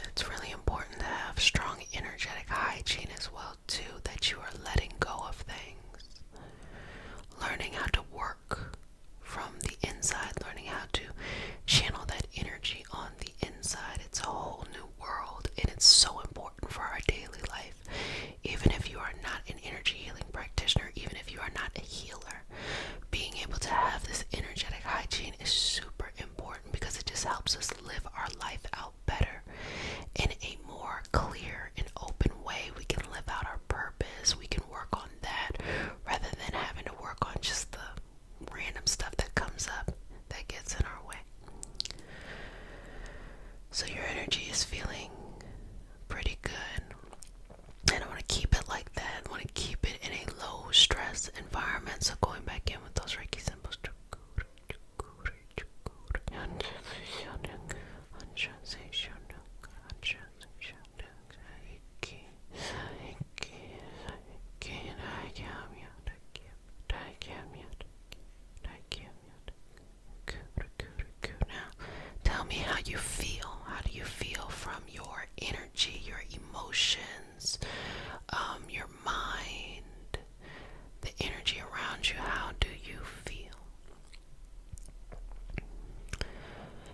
S1: It's really important to have strong energetic hygiene as well too, that you are letting go of things. Learning how to work from the inside, learning how to channel that energy on the inside. It's a whole new world, and it's so important for our daily life. Even if you are not an energy healing practitioner, even if you are not a healer, being able to have this energetic hygiene is super important because it just helps us live our life out better in a more clear and open way. We can live out our purpose. We can work on that rather than having to work on just the random stuff that comes up that gets in our way. So your energy is feeling pretty good, and I want to keep it like that. I want to keep it in a low stress environment. So going back in with those Reiki symbols. Tell me how you feel. How do you feel from your energy, your emotions, your mind, the energy around you? How do you feel?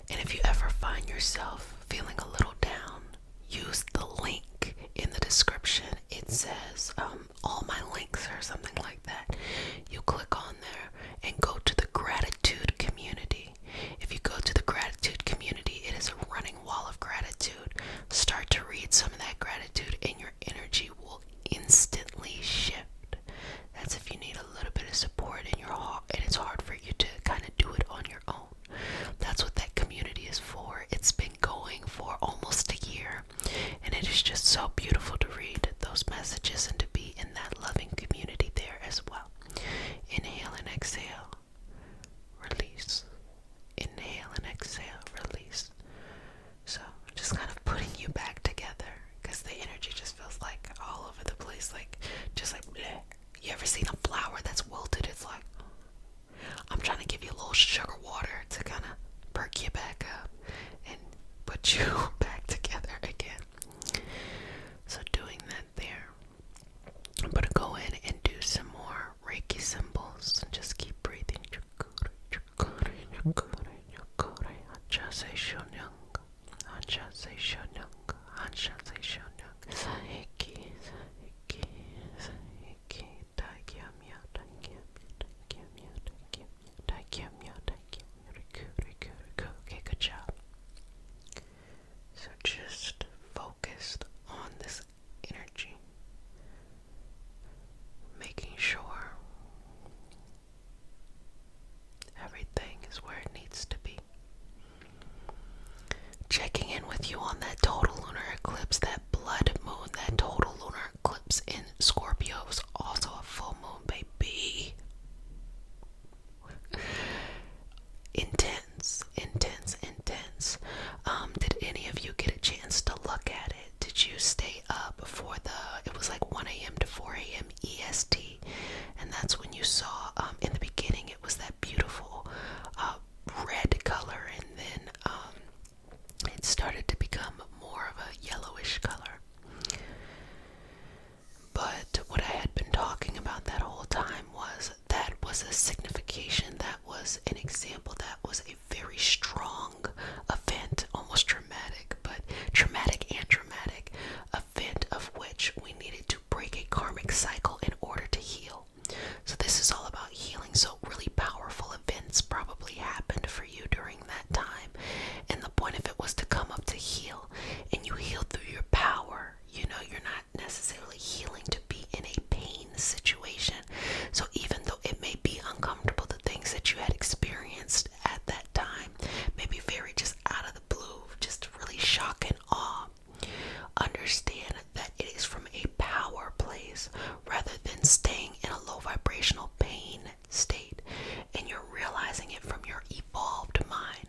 S1: And if you ever find yourself feeling a little down, use the link in the description. It says all my links or something like that. You click on there and go to the gratitude community. If you go to the gratitude community, it is a running wall of gratitude. Start to read some of that gratitude and your energy will instantly shift. That's if you need a little bit of support in your heart and it's hard for you to kind of do it on your own. That's what that community is for. It's been going back up and put you back together again. So doing that there. I'm going to go in and do some more Reiki symbols and just keep breathing. Okay, good job. So just focused on this energy, making sure everything is where it needs to be. Checking in with you on that total lunar eclipse, that blood moon, that total lunar eclipse in Scorpio was also a full moon, baby. Intense, intense, intense. Did any of you get a chance to look at it? Did you stay up before it was like 1 a.m. to 4 a.m. EST? And that's when you saw, in the beginning, it was that beautiful red color, and then it started to become more of a yellowish color. But what I had been talking about that whole time was that was a signification, that was an example, that was a very strong event, almost dramatic, but traumatic and dramatic event of which we needed to break a karmic cycle in order to heal. So this is all about healing. So really powerful events probably happened for you during that time. And the point of it was to come up to heal. And you heal through your power. You know, you're not necessarily healing to be in a pain situation. So even though it may be uncomfortable, the things that you had experienced at that time may be very just out of the blue, just really shock and awe. Understand that it is from a power place rather than staying in a low vibrational pain state, and you're realizing it from your evolved mind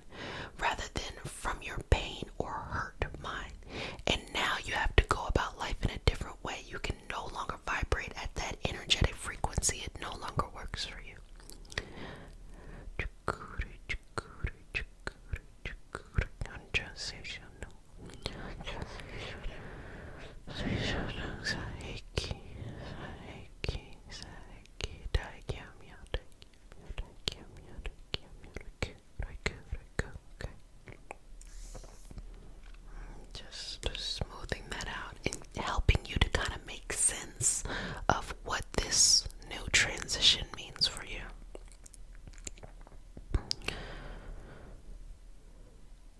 S1: rather than from your pain or hurt mind. And now you have to go about life in a different way. You can no longer vibrate at that energetic frequency. It no longer works for you. Just smoothing that out and helping you to kind of make sense of what this new transition means for you.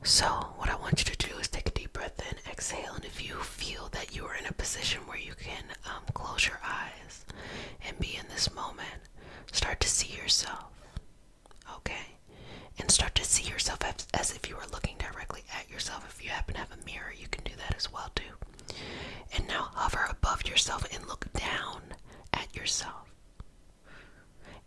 S1: So what I want you to do is take a deep breath in, exhale, and if you feel that you are in a position where you can close your eyes and be in this moment, start to see yourself, okay? And start to see yourself as if you were looking directly at yourself. If you happen to have a mirror, you can do that as well too. And now hover above yourself and look down at yourself.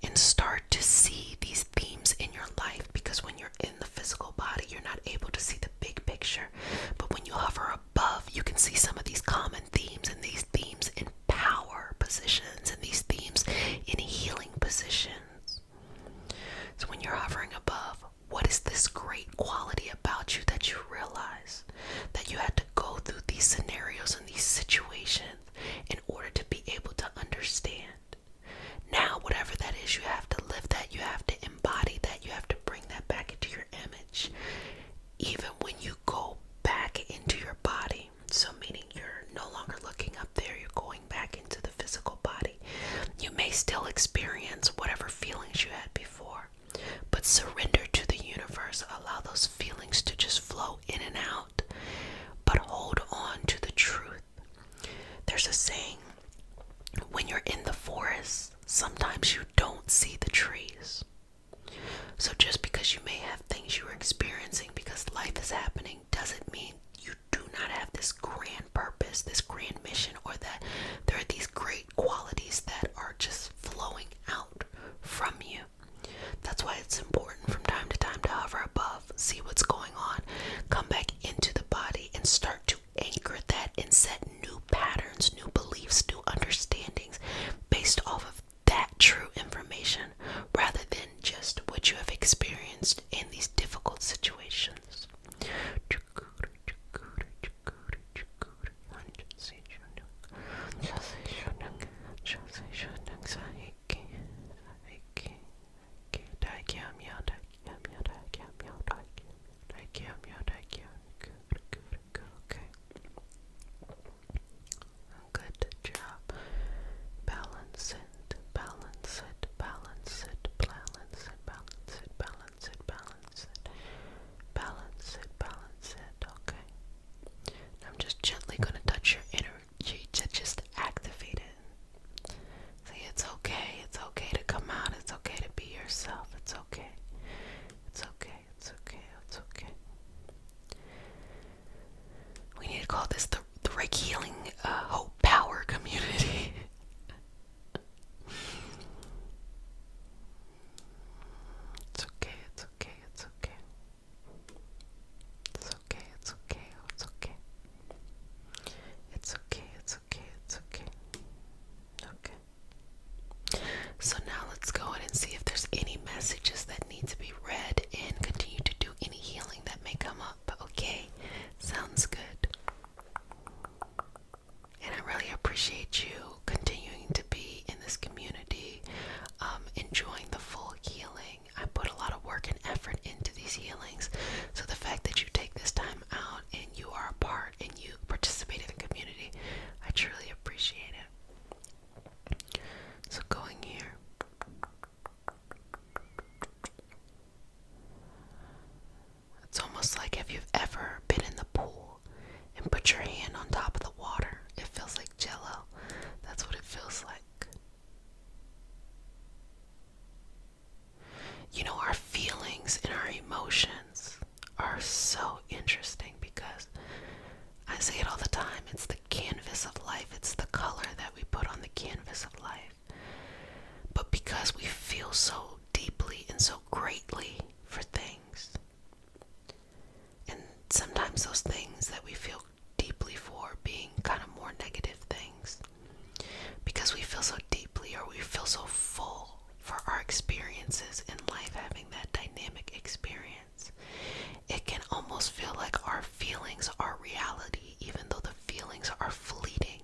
S1: And start to see these themes in your life, because when you're in the physical body, you're not able to see the big picture. But when you hover above, you can see some of these common themes, and these themes in power positions, and these themes in healing positions. So when you're hovering above, what is this great quality about so interesting because I say it all the time. It's the canvas of life. It's the color that we put on the canvas of life. But because we feel so deeply and so greatly for things, and sometimes those things that we feel deeply for being kind of more negative things, because we feel so deeply or we feel so full for our experiences in life, having that dynamic experience, it can almost feel like our feelings are reality, even though the feelings are fleeting.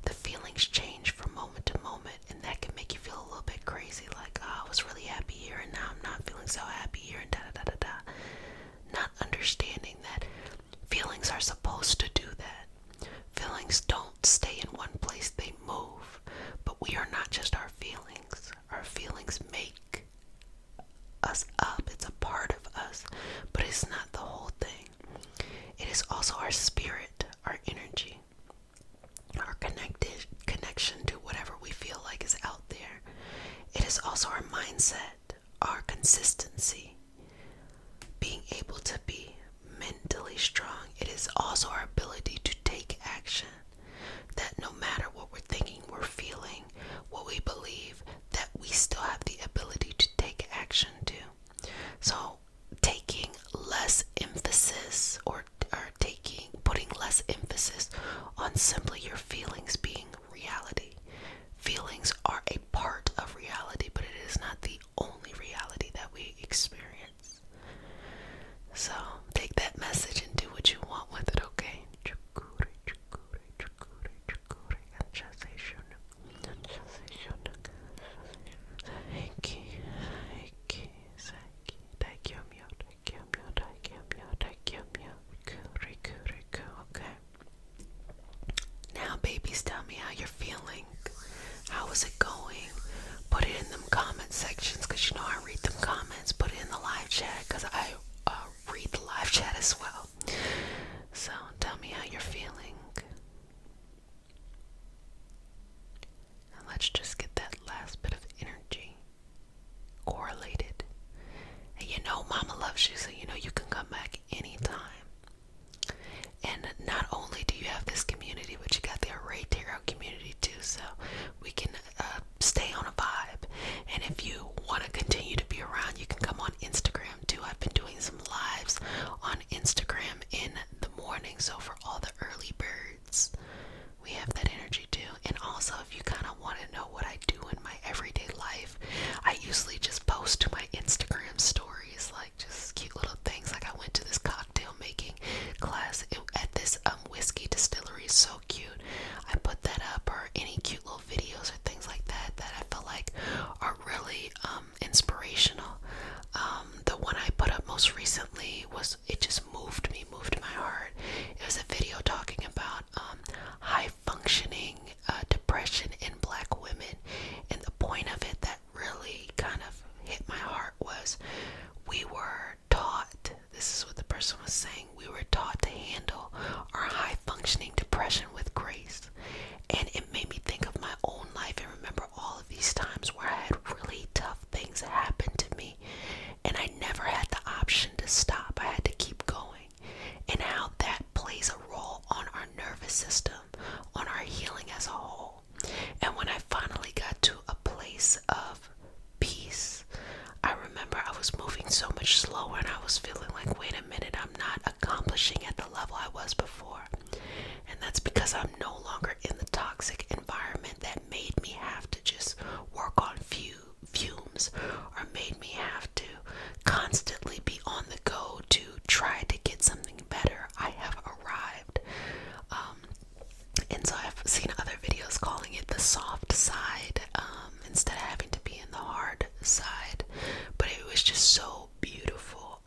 S1: The feelings change from moment to moment, and that can make you feel a little bit crazy, like, oh, I was really happy here and now I'm not feeling so happy here, and da da da da da. Not understanding that feelings are supposed to do that. Feelings don't stay in one place, they move. But we are not just our feelings. Our feelings make us up. It's a part of us, but it's not the whole thing. It is also our spirit, our energy, our connection to whatever we feel like is out there. It is also our mindset, our consistency, being able to be mentally strong. It is also our ability to take action, that no matter what we're thinking, we're feeling, what we believe, that we still have the ability to take action to. So taking less emphasis or putting less emphasis on simply your feelings being reality. Feelings are a part of reality, but it is not the only reality that we experience. So take that message and do what you want with it, okay? Okay. Now, babies, tell me how you're feeling. How is it going? Put it in them comment sections, because you know I read them comments. Put it in the live chat, because I read the live chat as well. So tell me how you're feeling. And let's just get that last bit of energy correlated. And you know Mama loves you, so you know you can come back anytime. And not only do you have this community, but you got the Array Tarot community too, so we can stay on a vibe. And if you want to continue to be around, you can come on Instagram too. I've been doing some lives on Instagram in the morning, so for all the early birds, we have that energy too. And also, if you kind of want to know what I do in my everyday life, I usually just post to my Instagram stories, like just cute little things. Like I went to this cocktail making class at this whiskey distillery. So cute. I put that up, or any cute little videos or things like that that I feel like are really inspirational. The one I put up most recently it just moved my heart. It was a video talking about high functioning depression in Black women, and the point of it that really kind of hit my heart was we were taught, this is what the person was saying, we were taught to handle our high functioning depression with grace. And it made me think of my own life and remember all of these times where I had really tough things happen to me, and I never had the option to stop. I had to keep going, and how that plays a role on our nervous system, on our healing as a whole. And when I finally got to a place of peace, I remember I was moving so much slower, and I was feeling like, wait a minute, I'm not accomplishing at the level I was before. And that's because I'm no longer in the toxic environment that made me have to just work on fumes, or made me have to constantly be on the go to try to get something better. I have arrived. And so I've seen other videos calling it the soft side, instead of having to be in the hard side. But it was just so beautiful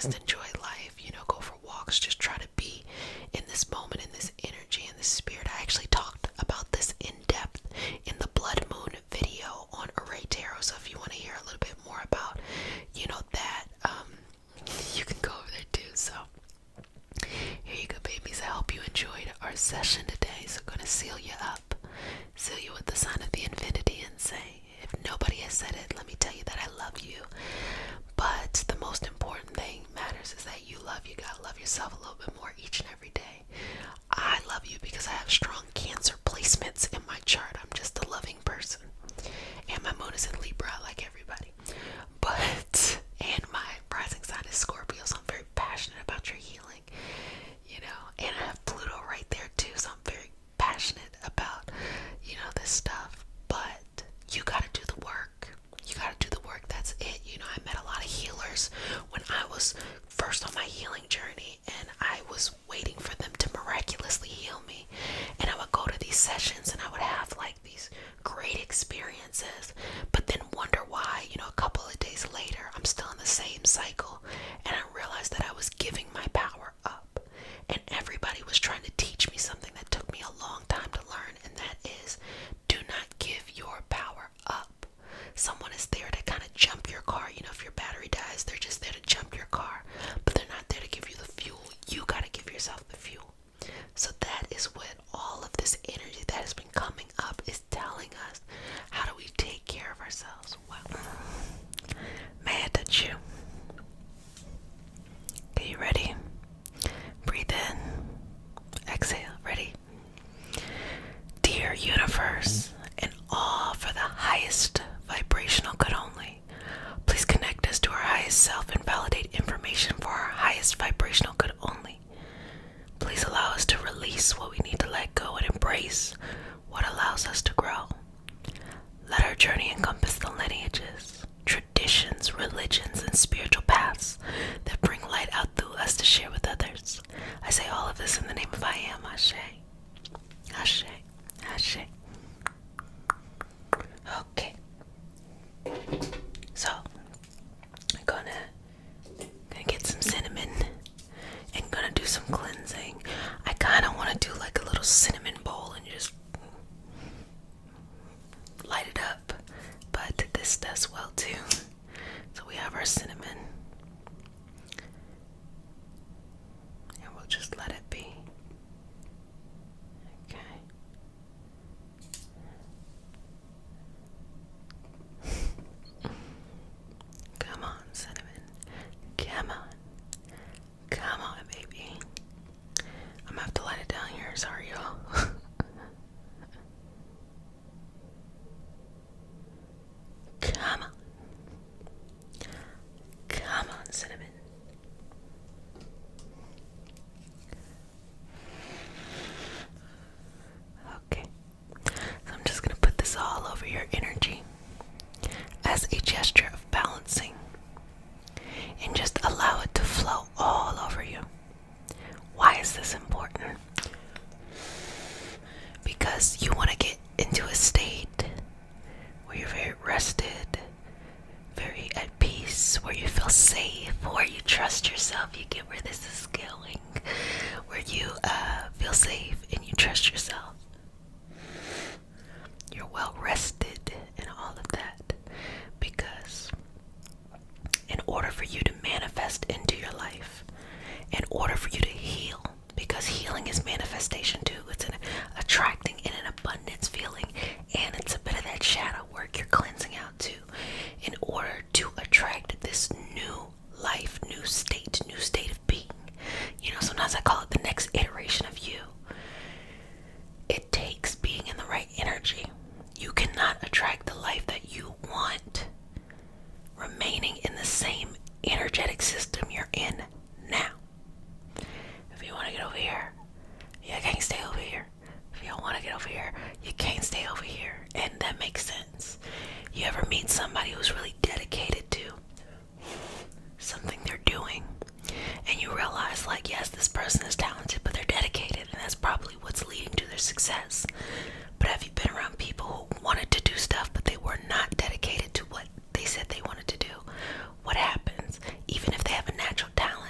S1: just enjoy life, go for walks, just try to be in this moment, in this energy, in this spirit. I actually talked about this in depth in the Blood Moon video on Array Tarot, so if you want to hear a little bit more about, that, you can go over there too. So here you go, babies. I hope you enjoyed our session today. So I'm going to seal you up, seal you with the sign of the infinity, and say, if nobody has said it, let me tell you that I love you. But the most important thing matters is that you love you. Gotta love yourself a little bit more each and every day. I love you because I have strong Cancer placements in my chart. I'm just a loving person. And my moon is in Libra, like everybody. And my rising sign is Scorpio, so I'm very passionate about your healing. And I have Pluto right there too, so I'm very passionate about, this stuff. But you gotta do the work. You gotta do the work. That's it. I met a lot of healers when I was first on my healing journey, and I was waiting for them to miraculously heal me. And I would go to these sessions and I would have like these great experiences, but then wonder why, a couple of days later, I'm still in the same cycle. And I realized that I was giving my power up. And everybody was trying to teach me something that took me a long time to learn, and that is, do not give your power up. Someone is there to kind of jump your car. If your battery dies, they're just there to jump your car, but they're not there to give you the fuel. You got to give yourself the fuel. So that is what all of this energy that has been coming up is telling us. How do we take care of ourselves? Well, may I touch you? Okay, you ready? Breathe in, exhale. Ready? Dear universe, and all for the highest vibrational good only, please connect us to our highest self and validate information for our highest vibrational good only. Please allow us to release what we need to let go and embrace what allows us to grow. Let our journey encompass the lineages, traditions, religions, and spiritual paths that bring light out through us to share with others. I say all of this in the name of I Am. Ashe. Ashe. Ashe. Okay. So, I'm gonna get some cinnamon and gonna do some cleansing. I kind of want to do like a little cinnamon bowl and just light it up, but this does well too. So we have our cinnamon, and we'll just let it be. Okay. Come on, cinnamon. Come on. Come on, baby. I'm gonna have to light it down here. Sorry, y'all. Come on. Come on, cinnamon. Okay. So I'm just gonna put this all over your energy as a gesture of balancing, and just allow it to flow all over you. Why is this important? Because you want to get into a state where you're very rested, very at peace, where you feel safe, where you trust yourself. You get where this is going, where you feel safe and you trust yourself. You're well rested and all of that, because in order for you to manifest into your life, in order for you to heal, because healing is manifestation too. It's an attracting in an abundance feeling, and it's a bit of that shadow work you're cleansing out too. In order to attract this new life, new state of being. Sometimes I call it the next iteration of you. It takes being in the right energy. You cannot attract the life that you want remaining in the same energetic system you're in now. If you want to get over here, you can't stay over here. If you don't want to get over here, you can't stay over here. And that makes sense. You ever meet somebody who's really dedicated to something they're doing, and you realize, like, yes, this person is talented, but they're dedicated, and that's probably what's leading to their success. But have you been around people who wanted to do stuff, but they were not dedicated to what they said they wanted to do? What happens? Even if they have a natural talent,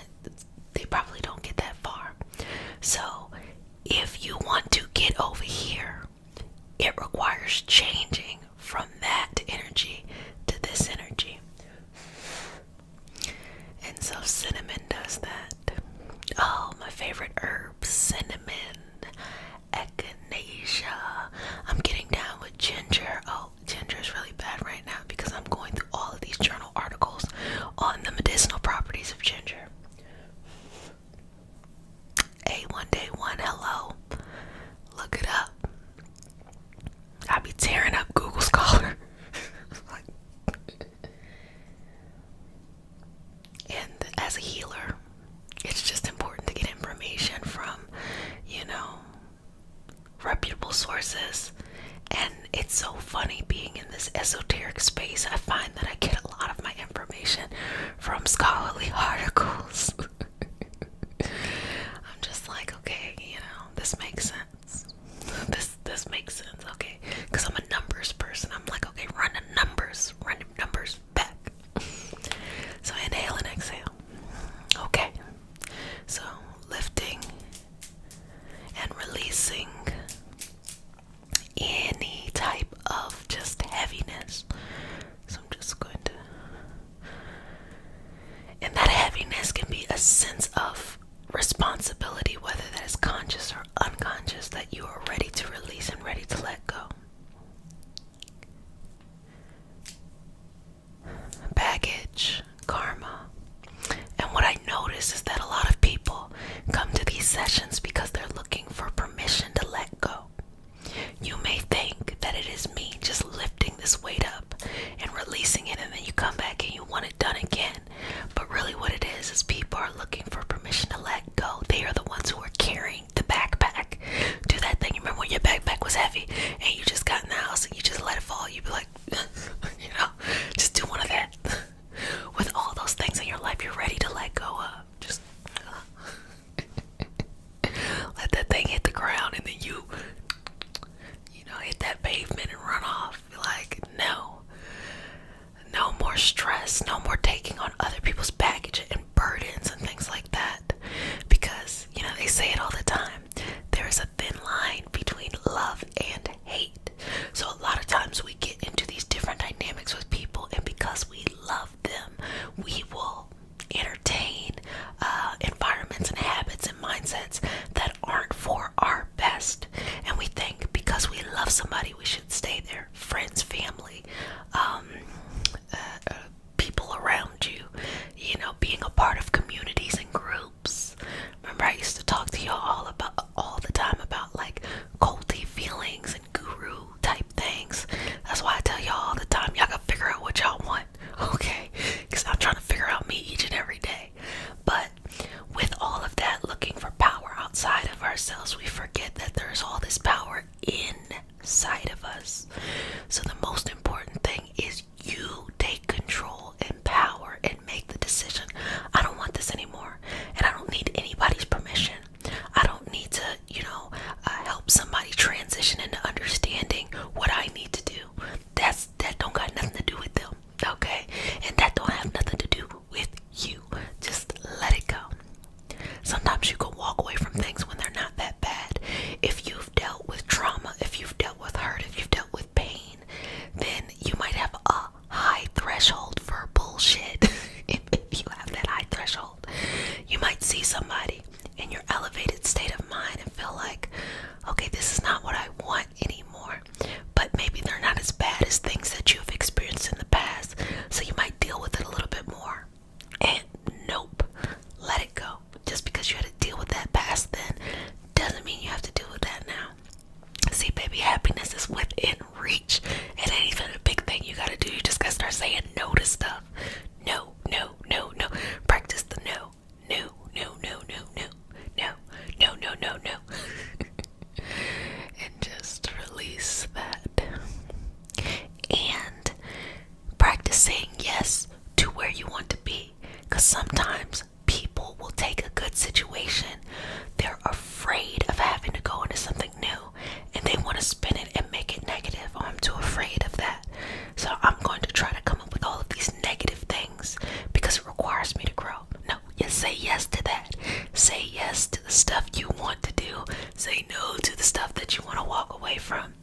S1: more stress, no more taking on other people's baggage and burdens and things like that. Because, they say it all the time. There is a thin line between love and hate. So a lot of times we get into these different dynamics with people, and because we love them, we will entertain environments and habits and mindsets that aren't for our best. And we think because we love somebody, we should stay there. Friends, family, people around you, being a part of communities and groups. Remember, I used to talk to y'all all the time about like culty feelings and guru type things. That's why I tell y'all all the time, y'all gotta figure out what y'all want, okay? Because I'm trying to figure out me each and every day. But with all of that, looking for power outside of ourselves, we forget that there's all this power inside of us. So the most important thing is you take control and power and make the decision. I don't want this anymore, and I don't need anybody's permission. I don't need to, help somebody transition into understanding what I need to do. That don't got nothing to do with them, okay? And that don't have nothing to do with you. Just let it go. Sometimes you can walk away from things when they're not that bad. If you've dealt with trauma, if you've dealt with hurt, if you've dealt with pain, then you might have a high threshold for bullshit. if you have that high threshold, you might see somebody in your elevated state of mind and feel like, okay, this is not what I want anymore. But maybe they're not as bad as things that you've experienced in the past, so you might deal with it a little bit more. And nope, let it go. Just because you had to deal with that past then doesn't mean you have to deal with that now. See, baby, happiness is within reach. It ain't even a big thing you gotta do. You just gotta start saying no to stuff. No, no, no, no. Practice the no. No, no, no, no, no. No, no, no, no, no. And just release that. And practice saying yes to where you want to be. Because sometimes people will take a good situation, they're afraid of having to go into something new, and they want to spin it and make it negative. Oh, I'm too afraid of that, so I'm going to try to come up with all of these negative things because it requires me to grow. No, you say yes to that. Say yes to the stuff you want to do. Say no to the stuff that you want to walk away from.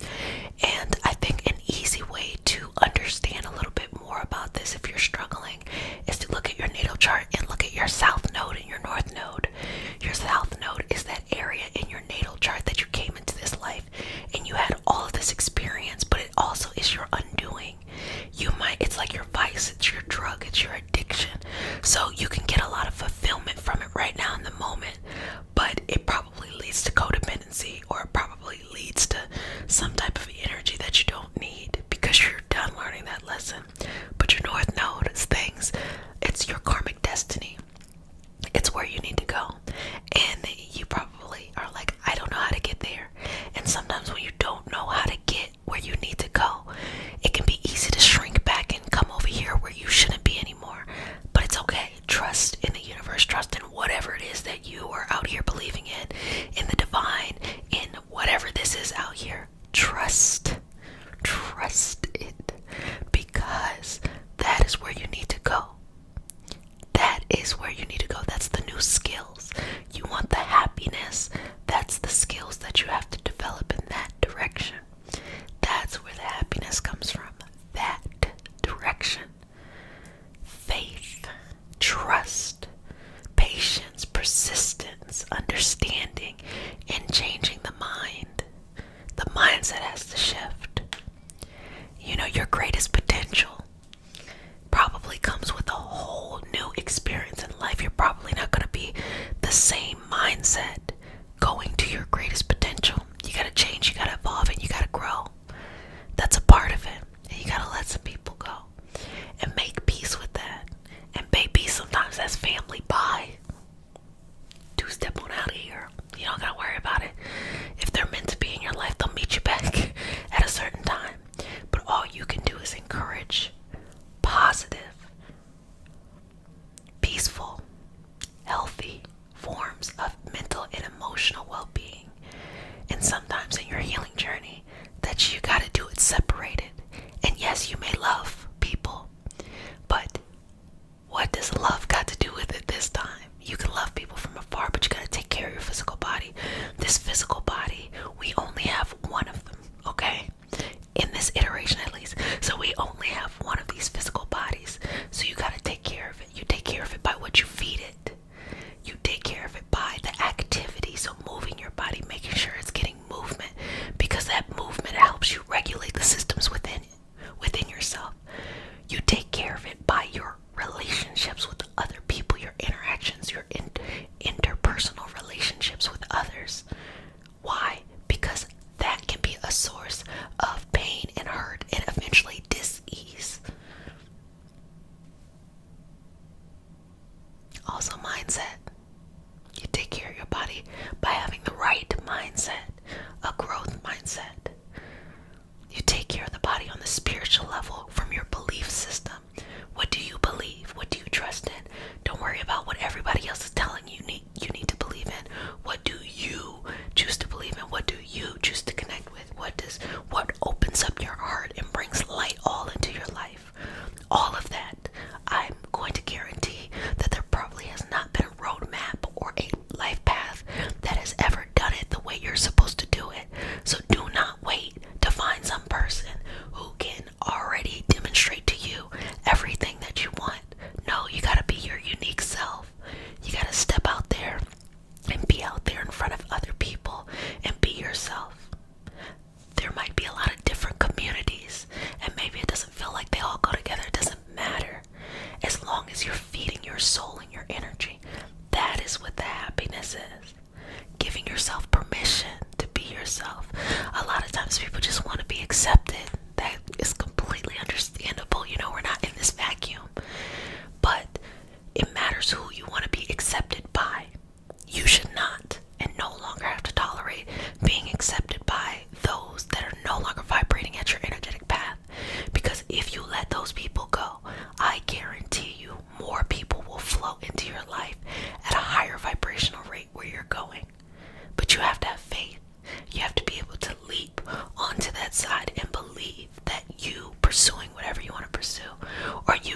S1: And I think an easy way to understand a little bit more about this, if you're struggling, is to look at your natal chart and look at your south node and your north node. Your south node is that area in your natal chart that you came into this life and you had all of this experience, but it also is your undoing. It's like your vice, it's your drug, it's your addiction. So you can get a lot of fulfillment from it right now in the moment, but it probably leads to codependency, or it probably leads to some type of energy that you don't need because you're done learning that lesson. But your north node is things, it's your karmic destiny. It's where you need to go. And you probably are like, I don't know how to get there. And sometimes when you don't know how to get where you need to go, it can be easy to shrink back and come over here where you shouldn't be anymore. But it's okay. Trust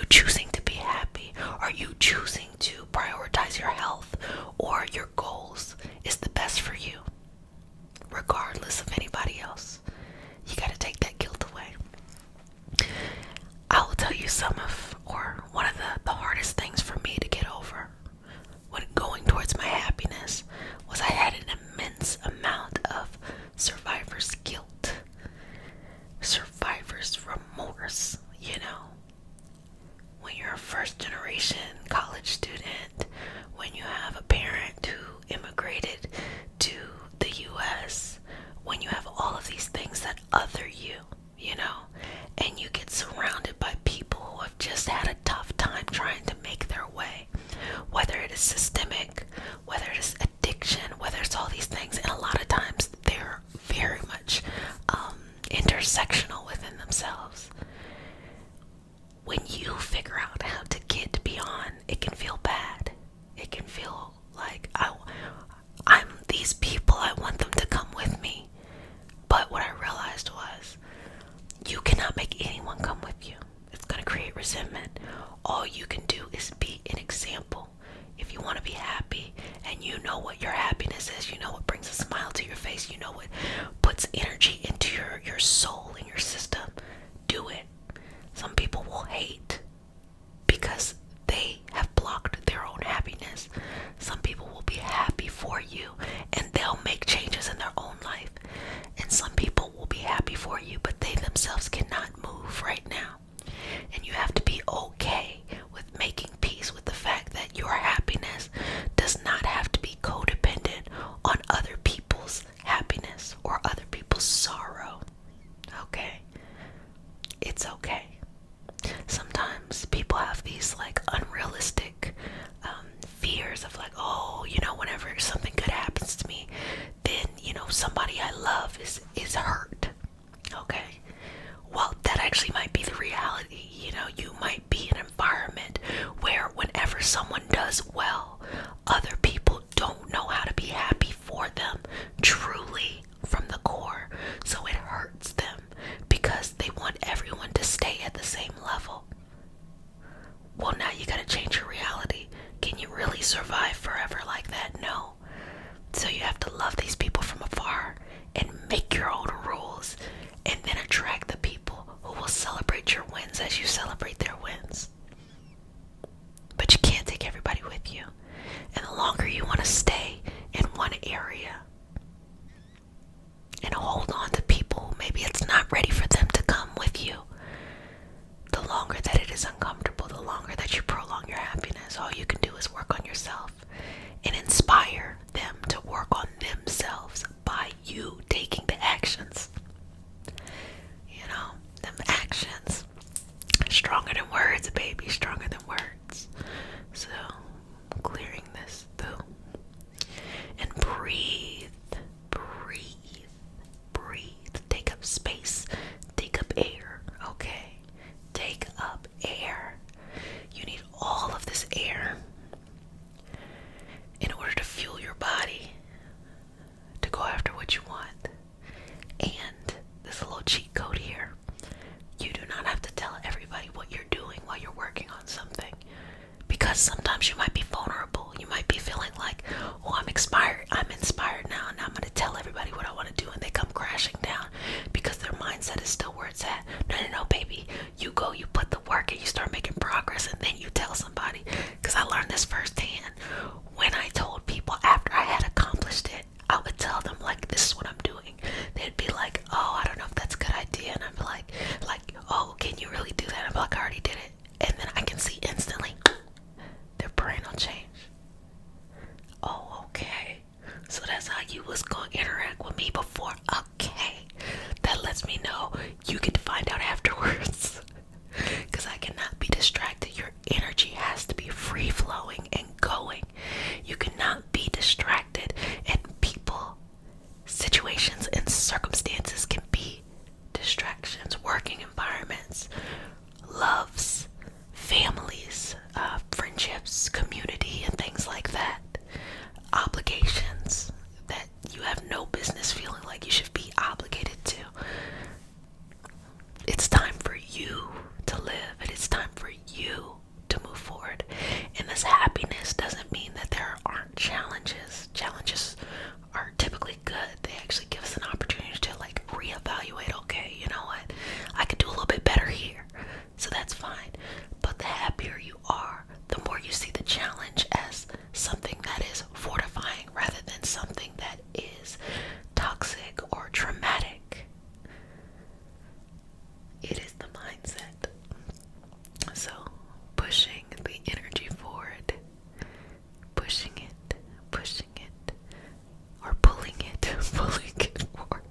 S1: choosing to be happy? Are you choosing to prioritize your health or your goals is the best for you, regardless of anybody else? You got to take that guilt away. I will tell you one of the hardest things for me to get over when going towards my happiness was I had an immense amount of survivor's guilt, survivor's remorse, when you're a first generation college student, when you have a parent who immigrated to the US, when you have all of these things that other you, and you get surrounded by people who have just had a tough time trying to make their way, whether it is systemic, whether it is addiction, whether it's all these things, and a lot of times they're very much intersectional within themselves. When you figure out how to get beyond, it can feel bad. It can feel like I'm these people, I want them to come with me. But what I realized was, you cannot make anyone come with you. It's going to create resentment. All you can do is be an example. If you want to be happy and you know what your happiness is, you know what brings a smile to your face, you know what puts energy into your soul and your system, do it. Some people will hate because they have blocked their own happiness. Some people will be happy for you and they'll make changes in their own life. And some people will be happy for you, but they themselves cannot move right now. And you have to be okay with making peace with the fact that your happiness does not have to be codependent on other people's happiness or other people's sorrow. Okay? It's okay. Sometimes people have these unrealistic fears of whenever something good happens to me, then somebody I love is hurt. Okay, well, that actually might be the reality. You might be in an environment where whenever someone does well, other people don't know how to be happy for them truly from the core, so it hurts them because they want everyone to stay at the same level. Well, now you gotta change your reality. Can you really survive forever like that? No. So you have to love these people from afar and make your own rules, and then attract the people who will celebrate your wins as you celebrate their wins. But you can't take everybody with you. And the longer you want to stay in one area and hold on to people who maybe it's not ready for them to come with you, the longer that it is uncomfortable, the longer that you prolong your happiness. All you can do is work on yourself and inspire them to work on themselves by you taking the actions. Them actions. Stronger than words, baby. Stronger than words. So, clearing this through. And breathe. Breathe. Breathe. Take up space. Take up air. Okay? Take up air. You need all of this air in order to fuel your body to go after what you want. And there's a little cheat code here. You do not have to tell everybody what you're doing while you're working on something, because sometimes you might be vulnerable. You might be feeling like, oh, I'm inspired now But the happier you are, the more you see the challenge as something that is fortifying rather than something that is toxic or traumatic. It is the mindset. So, pushing the energy forward, pushing it, or pulling it, pulling it forward.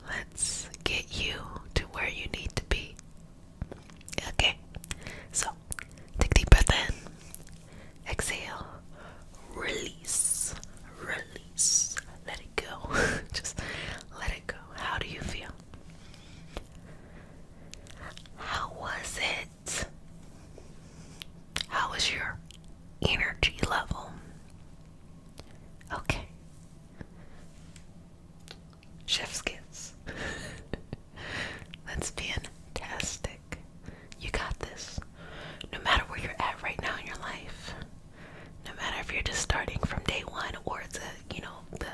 S1: Let's get you to where you need to be. Okay, so take a deep breath in, exhale, release, let it go. Just let it go. How do you feel? How was it? How was your energy level? Okay. Chef's kiss. That's fantastic. You got this. No matter where you're at right now in your life, no matter if you're just starting from day one or it's the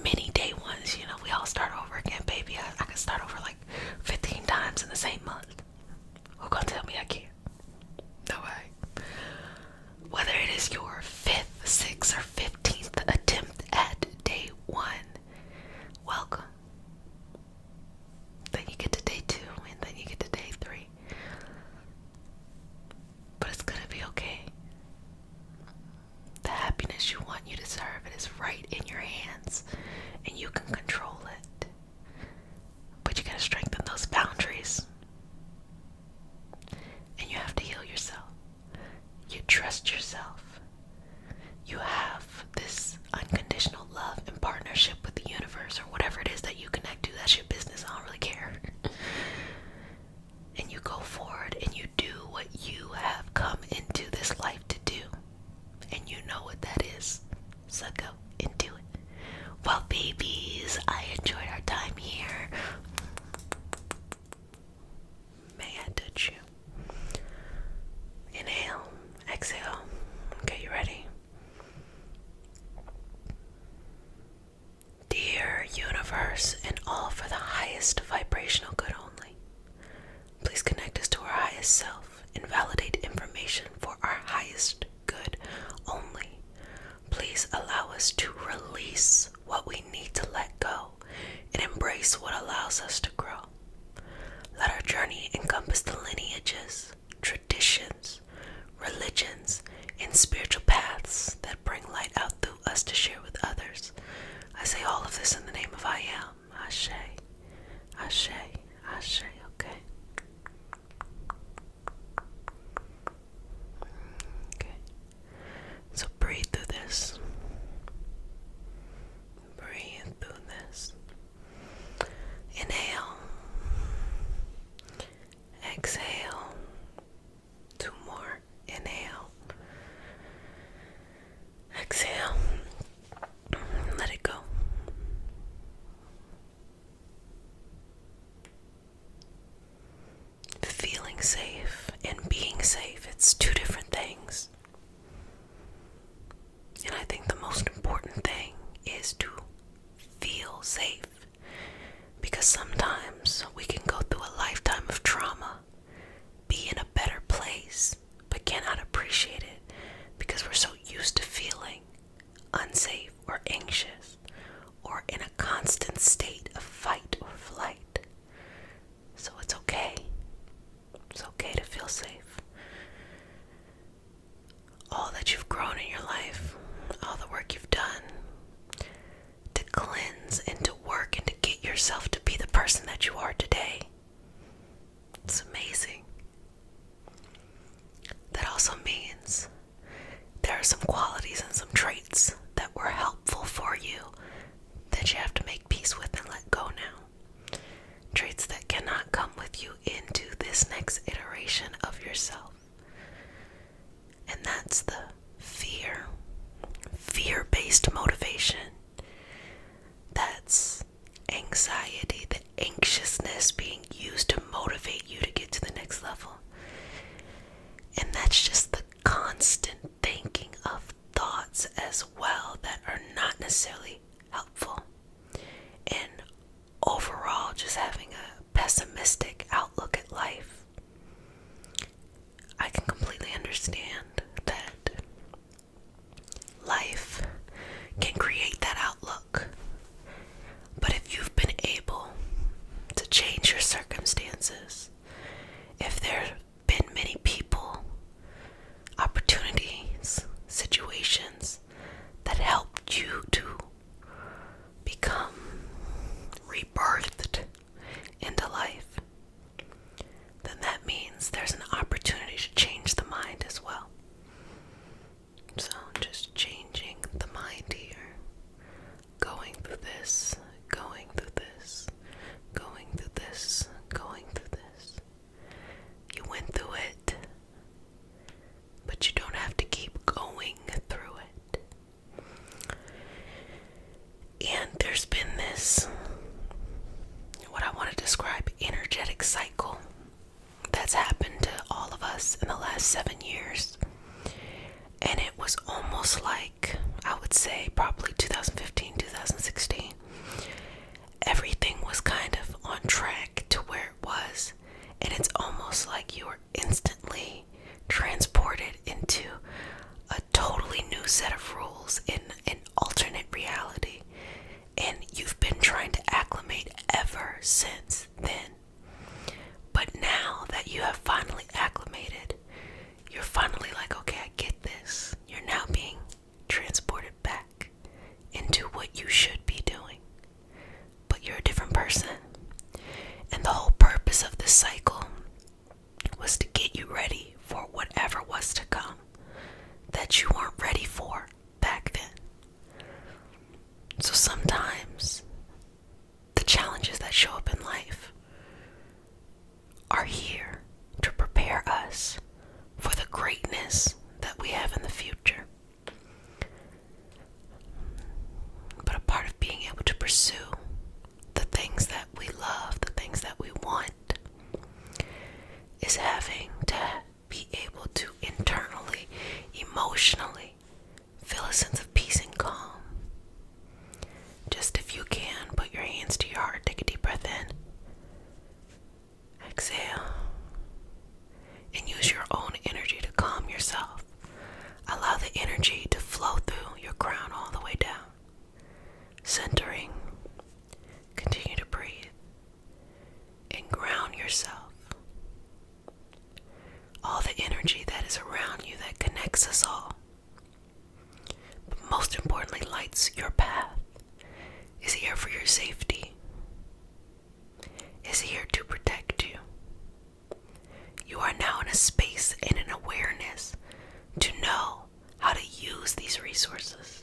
S1: mini day ones, we all start over again, baby. I can start over like 15 times in the same month. Who gonna tell me I can't? No way. Whether it is your 5th, 6th, or 15th attempt at day one, welcome. Then you get to day 2, and then you get to day 3. But it's gonna be okay. The happiness you want, you deserve, it is right in your hands, and you can control it. But you gotta strengthen those boundaries. And you have to heal yourself. You trust yourself. You have this unconditional love and partnership with the universe or whatever it is that you connect to. That's your business. I don't really care. And you go forward and you do what you have come into this life to do. And you know what that is. So go and do it. Well, babies, I enjoyed our time here. May I touch you? Inhale, exhale. Okay, you ready? Dear universe, and all for the highest vibrational good only, please connect us to our highest self and validate information for our highest good only. Please allow us to release what we need to let go and embrace what allows us to grow. Let our journey encompass the lineages, traditions, religions, and spiritual paths that bring light out through us to share with others. I say all of this in the name of I am. Ashe, Ashe, Ashe, okay? Okay. So breathe through this. Breathe through this. Inhale. Exhale. 2 more. Inhale. Exhale. Let it go. Feeling safe and being safe, it's 2 different things. And I think the most important thing is to feel safe. Because sometimes we can go through a lifetime of trauma, be in a better place, but cannot appreciate it because we're so used to feeling unsafe or anxious or in a constant state of fight or flight. So it's okay. It's okay to feel safe. All that you've grown in your life, all the work you've done to cleanse and to work and to get yourself to be the person that you are today. It's amazing. That also means there are some qualities and some traits that were helpful for you that you have to make peace with and let go now. Traits that cannot come with you into this next iteration of yourself. And that's the fear-based motivation. That's anxiety, the anxiousness being used to motivate you to get to the next level. And that's just the constant thinking of thoughts as well that are not necessarily helpful. And overall, just having a pessimistic outlook at life. understand that life can create that outlook. But if you've been able to change your circumstances, if there have been many people, opportunities, situations that helped you to become rebirthed into life, then that means there's an opportunity to change the mind as well. So just changing the mind here, going through this, going through this, going through this, going through this. You went through it, but you don't have to keep going through it. And there's been this, what I want to describe, energetic cycle that's happened to all of us in the last 7 years. And it was almost like, I would say probably 2015, 2016, everything was kind of on track to where it was. And it's almost like you were instantly transported into a totally new set of rules in an alternate reality. And you've been trying to acclimate ever since then. But now that you have finally acclimated, you're finally like, okay, I get this. You're now being transported back into what you should be doing. But you're a different person. And the whole purpose of this cycle was to get you ready for whatever was to come that you weren't ready for back then. So sometimes the challenges that show up in life are here to prepare us for the greatness that we have in the future. But a part of being able to pursue the things that we love, the things that we want, is having to be able to internally, emotionally feel a sense of peace and calm. Just if you can, put your hands to your heart, take a deep breath in, exhale, and use your own energy to calm yourself. Allow the energy to flow through your crown all the way down. Centering, continue to breathe, and ground yourself. All the energy that is around you that connects us all, but most importantly lights your path, is here for your safety, is here to protect you. You are now in a space and an awareness to know how to use these resources.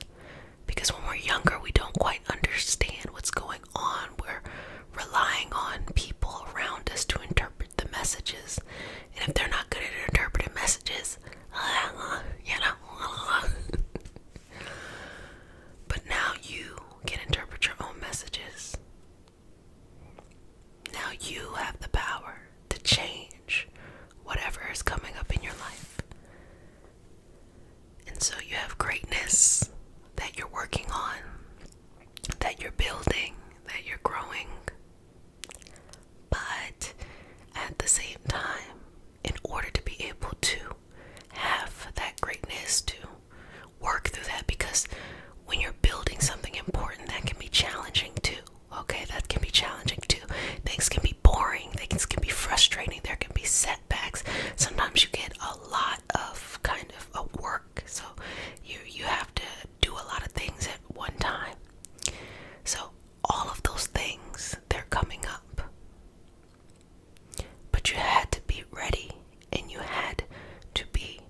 S1: Because when we're younger, we don't quite understand what's going on. We're relying on people around us to interpret the messages. And if they're not good at interpreting messages, but now you can interpret your own messages. Now you have the power to change whatever is coming up in your life. And so you have greatness that you're working on, that you're building, that you're growing. But at the same time, in order to be able to have that greatness, to work through that, because when you're building something important, that can be challenging too. Okay, that can be challenging too. Things can be boring, things can be frustrating, there can be setbacks. Sometimes you get a lot of kind of a work, so you have to do a lot of things at one time. So all of those things, they're coming up. But you had to be ready, and you had to be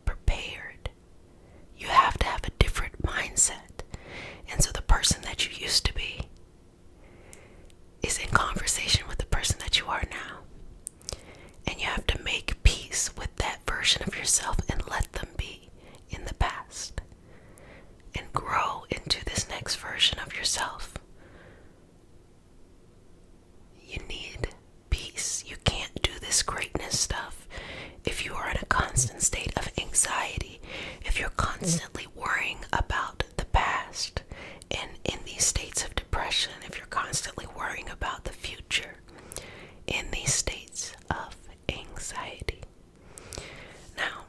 S1: prepared. You have to have a different mindset. And so the person that you used to be is in conversation with the person that you are now. And you have to make peace with that version of yourself and let them be in the past. And grow into this next version of yourself. You need peace. You can't do this greatness stuff if you are in a constant state of anxiety, if you're constantly worrying about the past and in these states of depression, if you're constantly worrying about the future in these states of anxiety. Now,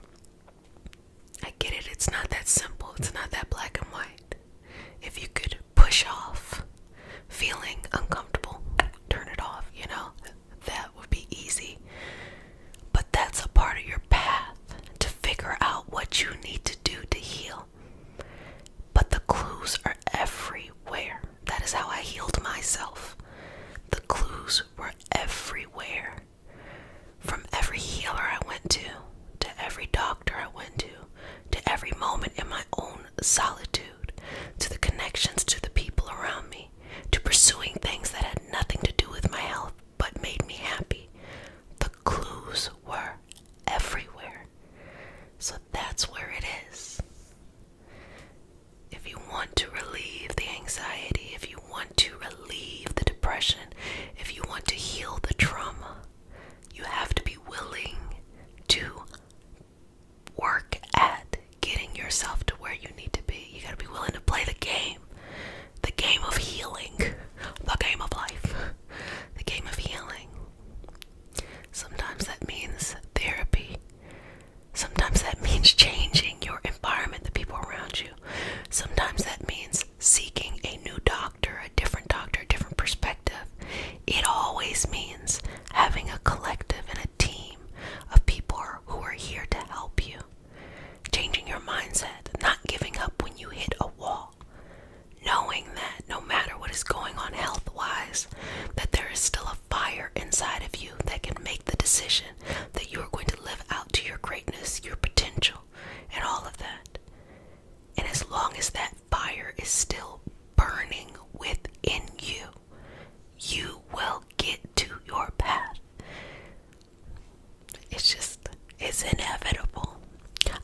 S1: is inevitable.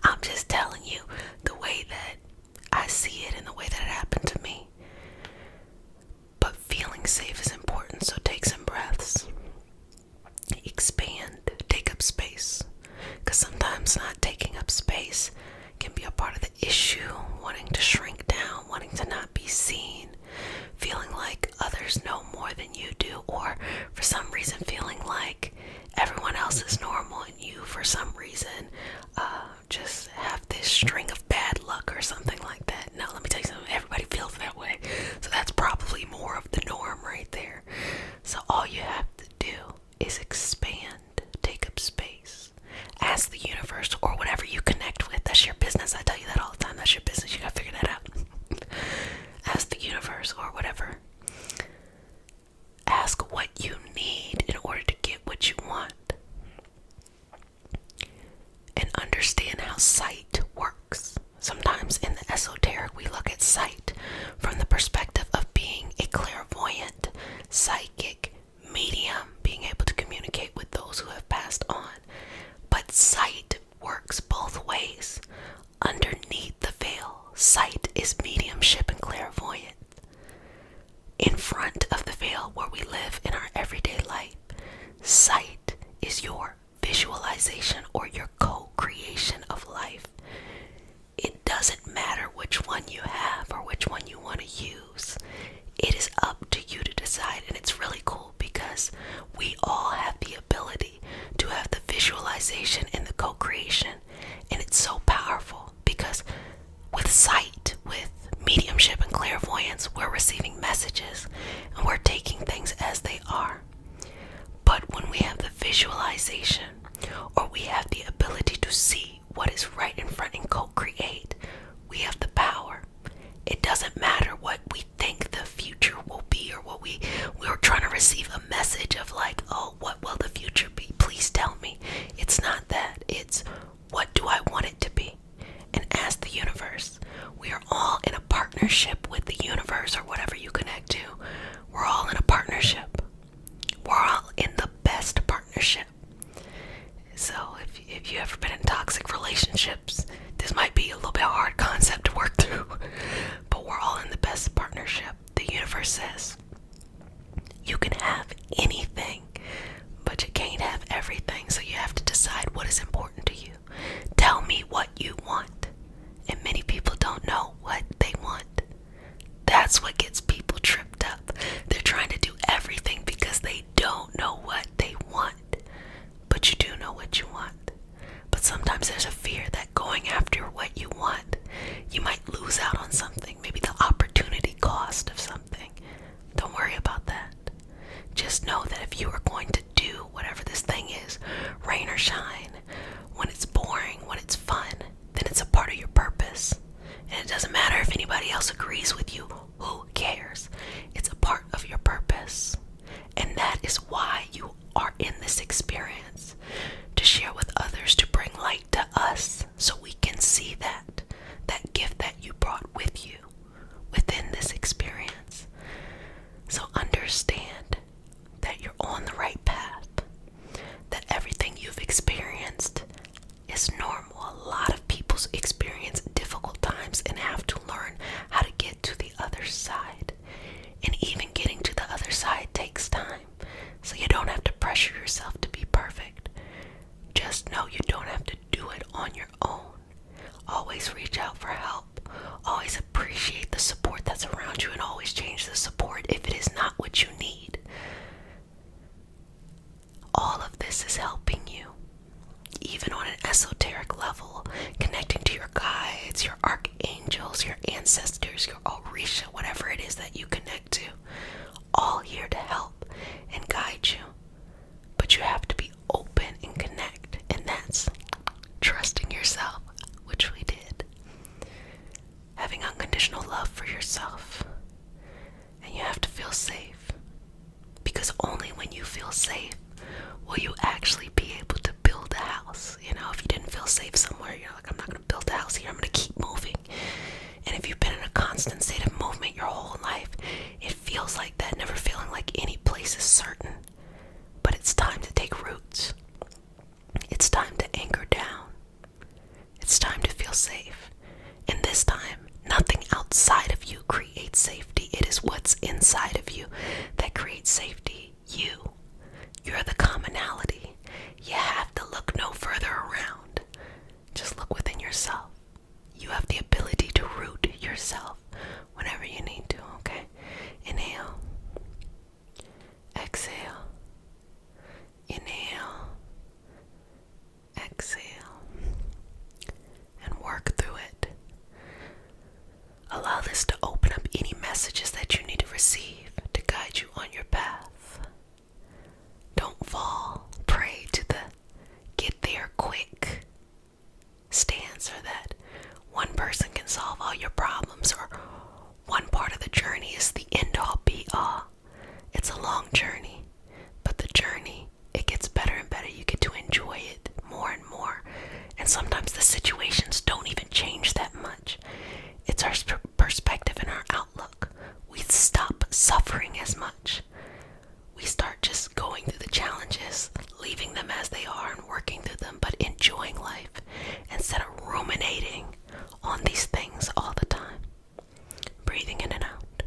S1: I'm just telling you the way that I see it and the way that it happened to me. But feeling safe is important, so take some breaths. Expand, take up space. Because sometimes not taking up space can be a part of the issue, wanting to shrink down, wanting to not be seen, feeling like others know more than you do, or for some reason feeling like everyone else is normal and you for some reason just have this string of bad luck or something like that. No, let me tell you something, everybody feels that way. So that's probably more of the norm right there. So all you have to do is expand, take up space, ask the universe or whatever you connect with. That's your business. I tell you that all the time. That's your business. You gotta figure that out. Ask the universe or whatever. Ask what you need in order to get what you want. And understand how sight works. Sometimes in the esoteric, we look at sight from the perspective of being a clairvoyant, psychic, medium, being able to communicate with those who have passed on. But sight works both ways. Underneath the veil, sight is mediumship and clairvoyant. In front of the veil where we live in our everyday life, sight is your visualization or your co-creation of life. It doesn't matter which one you have or which one you want to use. It is up to you to decide, and it's really cool because we all have the ability to have the visualization and the co-creation, and it's so powerful because with sight, with mediumship and clairvoyance, we're receiving messages and we're taking things as they are. But when we have the visualization or we have the ability to see what is right in front and co-create, we have the power. It doesn't matter what we think the future will be or what we're trying to receive a message of like, oh, what will the future be? Please tell me. It's not that. It's what do I want it to be? And ask the universe. We are all in a partnership with the universe or whatever you connect to. We're all in a partnership. We're all in the best partnership. So if you ever been in toxic relationships, this might be a little bit hard concept to work through. But we're all in the best partnership. The universe says, you can have anything, but you can't have everything. So you have to decide what is important to you. Tell me what you want. And many people don't know what they want. That's what gets people tripped up. They're trying to do everything because they don't know what they want. But you do know what you want. But sometimes there's a fear that going after what you want, you might lose out on something. Maybe the opportunity cost of something. Don't worry about that. Just know that if you are going to do whatever this thing is, rain or shine, when it's boring, when it's fun, then it's a part of your purpose. And it doesn't matter if anybody else agrees with you. Who cares? It's a part of your purpose. And that is why you are in this experience. To share with others, to bring light to us so we can see that gift that you brought with you within this experience. So understand that you're on the right path. That everything you've experienced is normal. A lot of people experience difficult times and have to learn how to get to the other side. And even getting to the other side takes time. So you don't have to pressure yourself to be perfect. Just know you don't have to do it on your own. Always reach out for help. Always appreciate the support that's around you and always change the support if it is not what you need. All of this is helping you. Even on an esoteric level, connecting to your guides, your archangels, your ancestors, your Orisha, whatever it is that you connect to, all here to help and guide you. But you have to be open and connect, and that's trusting yourself, which we did. Having unconditional love for yourself. And you have to feel safe. Because only when you feel safe will you actually be able to build a house. You know, if you didn't feel safe somewhere, you're like, I'm not going to build a house here, I'm going to keep moving. And if you've been in a constant state of movement your whole life, it feels like that, never feeling like any place is certain. But it's time to take roots. It's time to anchor down. safe. And this time, nothing outside of you creates safety. It is what's inside of you that creates safety. You're the commonality. You have to look no further around. Just look within yourself. You have the ability to root yourself whenever you need to, okay? Inhale. Exhale. Inhale. Exhale. And work through it. Allow this to open up any messages that you need to receive to guide you on your path. Don't fall prey to the get there quick stance, or that one person can solve all your problems, or one part of the journey is the end all be all. It's a long journey, but the journey, it gets better and better. You get to enjoy it more and more. And sometimes the situations don't even change that much. It's our perspective and our outlook. We stop suffering as much. We start just going through the challenges, leaving them as they are and working through them, but enjoying life instead of ruminating on these things all the time. Breathing in and out.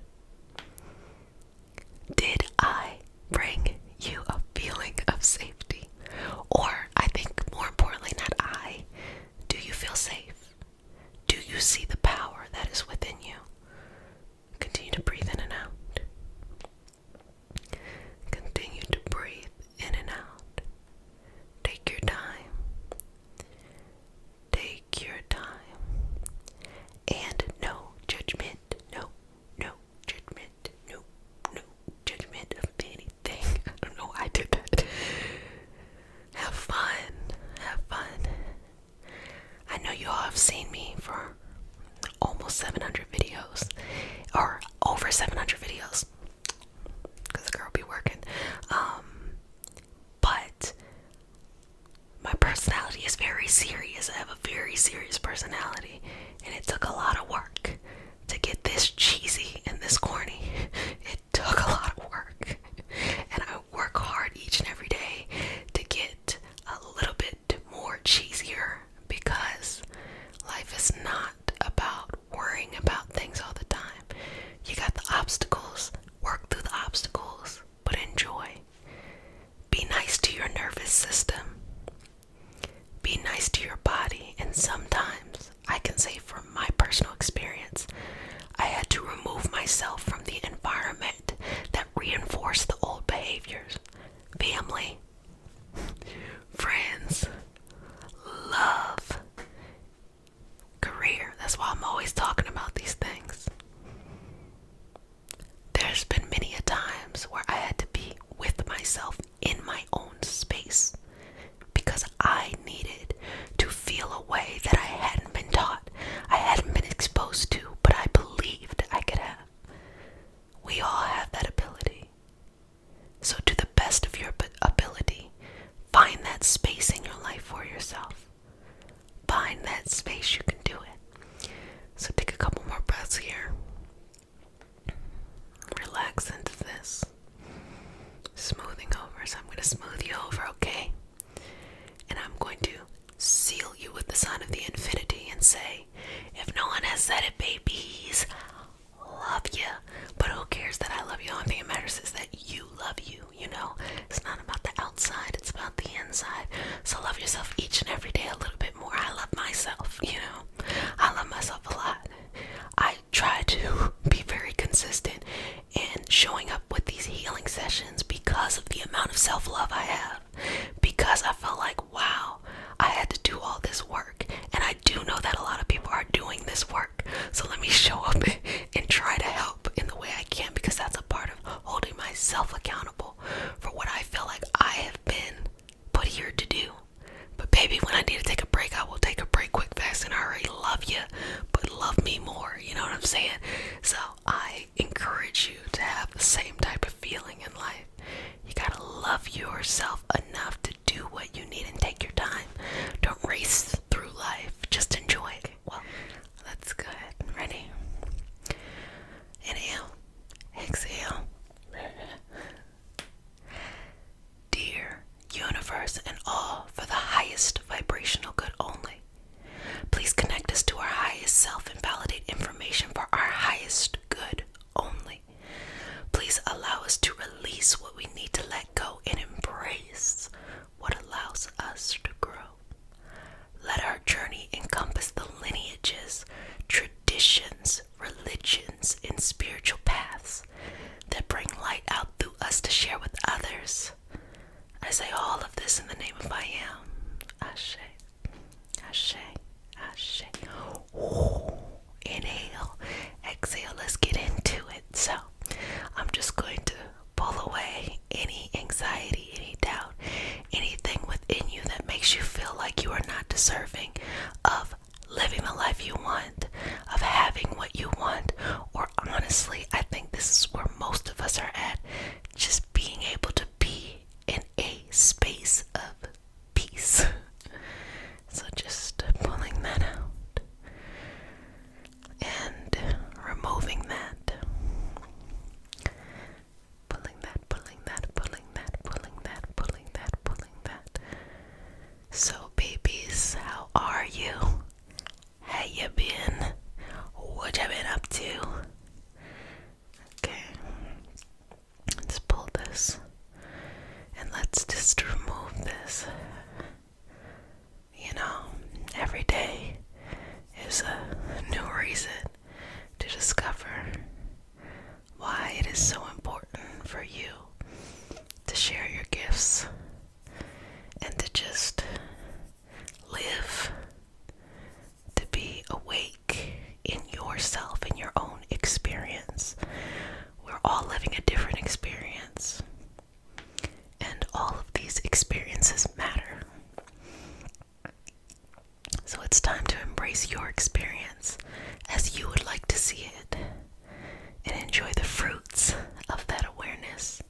S1: Did I bring you a feeling of safety? Or, I think more importantly, not I, do you feel safe? Do you see the power that is within you? Continue to breathe in and out. Continue to breathe in and out. Take your time. Take your time. And no judgment. No judgment. No judgment of anything. I don't know why I did that. Have fun. Have fun. I know you all have seen me for almost 700 videos. Or over 700 videos. Because the girl be working. But my personality is very serious. I have a very serious personality. And it took a lot of work to get this cheesy and this corny. It took a lot of work. And I work hard each and every day to get a little bit more cheesier, because life is not about worrying about things all the time. You got the obstacles, work through the obstacles, but enjoy. Be nice to your nervous system. Be nice to your body. And sometimes, I can say from my personal experience, I had to remove myself from the environment that reinforced the old behaviors. Family, friends, love, career. That's why I'm always talking about these things. There's been many a times where I had to be with myself in my own space, because I needed to feel a way that I hadn't been taught, I hadn't been exposed to, but I believed I could have. We all have that ability. So to the best of your ability, find that space in your life for yourself. Find that space, you can do it. So take a couple more breaths here. Relax into this. Smoothing over. So I'm going to smooth you over, okay? And I'm going to seal you with the sign of the infinity and say, if no one has said it, babies, love you. But who cares that I love you? The only thing that matters is that you love you, you know? It's not about the outside, it's about the inside. So love yourself each and every day a little bit more. I love myself, you know? I love myself a lot. I try to be very consistent in showing up with these healing sessions because of the amount of self-love I have. Because I felt like, wow, I had to do all this work. And I do know that a lot of people are doing this work. So let me show up and try to help in the way I can, because that's a part of holding myself accountable for what I feel like I have been put here to do. But baby, when I need to take a break, I will take a break quick, fast, and I already love you, but love me more, you know what I'm saying? So I encourage you to have the same type of feeling in life. You gotta love yourself enough to do what you need and take your time. Don't race through life, just enjoy it. Well, that's good. Ready? Ashe. Ashe. Ooh. Inhale. Exhale. Let's get into it. So, I'm just going to pull away any anxiety, any doubt, anything within you that makes you feel like you are not deserving of living the life you want, of having what you want, or honestly, I think this is where most of us are at, just being able to be in a space of peace. So just pulling that out and removing that. Pulling that, pulling that, pulling that, pulling that, pulling that, pulling that. So babies, how are you? How you been? What you been up to? Okay, let's pull this and let's just remove this. You know, every day is a new reason to discover why it is so important for you to share your gifts and to just live, to be awake in yourself, in your own experience. We're all living a different experience, and all of these experiences matter. So it's time to embrace your experience as you would like to see it and enjoy the fruits of that awareness.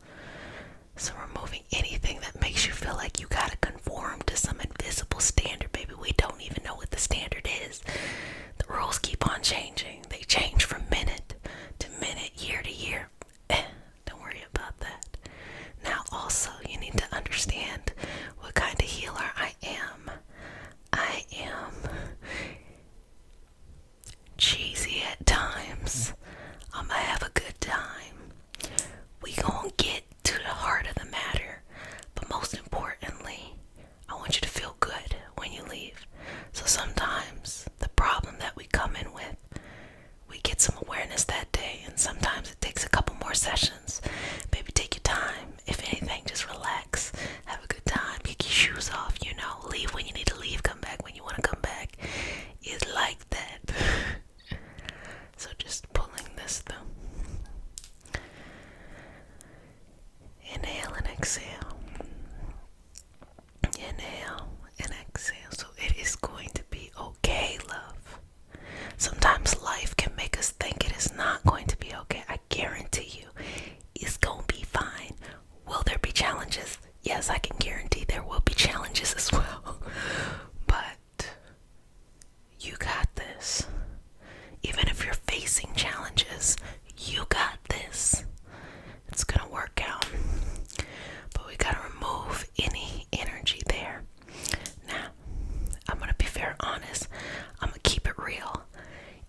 S1: So removing anything that makes you feel like you gotta conform to some invisible standard, baby. We don't even know what the standard is. The rules keep on changing. They change from minute to minute, year to year. Don't worry about that. Now also, you need to understand what kind of healer I am. I am cheesy at times. I'ma have a good time. We gon' get to the heart of the matter. But most importantly, I want you to feel good when you leave. So sometimes the problem that we come in with, we get some awareness that day, and sometimes it takes a couple more sessions. Baby, take your time. If anything, just relax. Have a good time. Kick your shoes off, you know. Leave when you need to leave. Come back when you want to come back. It's like that. So just pulling this through. Inhale and exhale. Inhale and exhale. So it is going to be okay, love. Sometimes life can make us think it is not going to be okay. I guarantee you, it's going to be fine. Will there be challenges? Yes, I can guarantee there will be challenges as well. But you got this. Even if you're facing challenges, you got this. It's gonna work out. But we gotta remove any energy there. Now, I'm gonna be very honest. I'm gonna keep it real.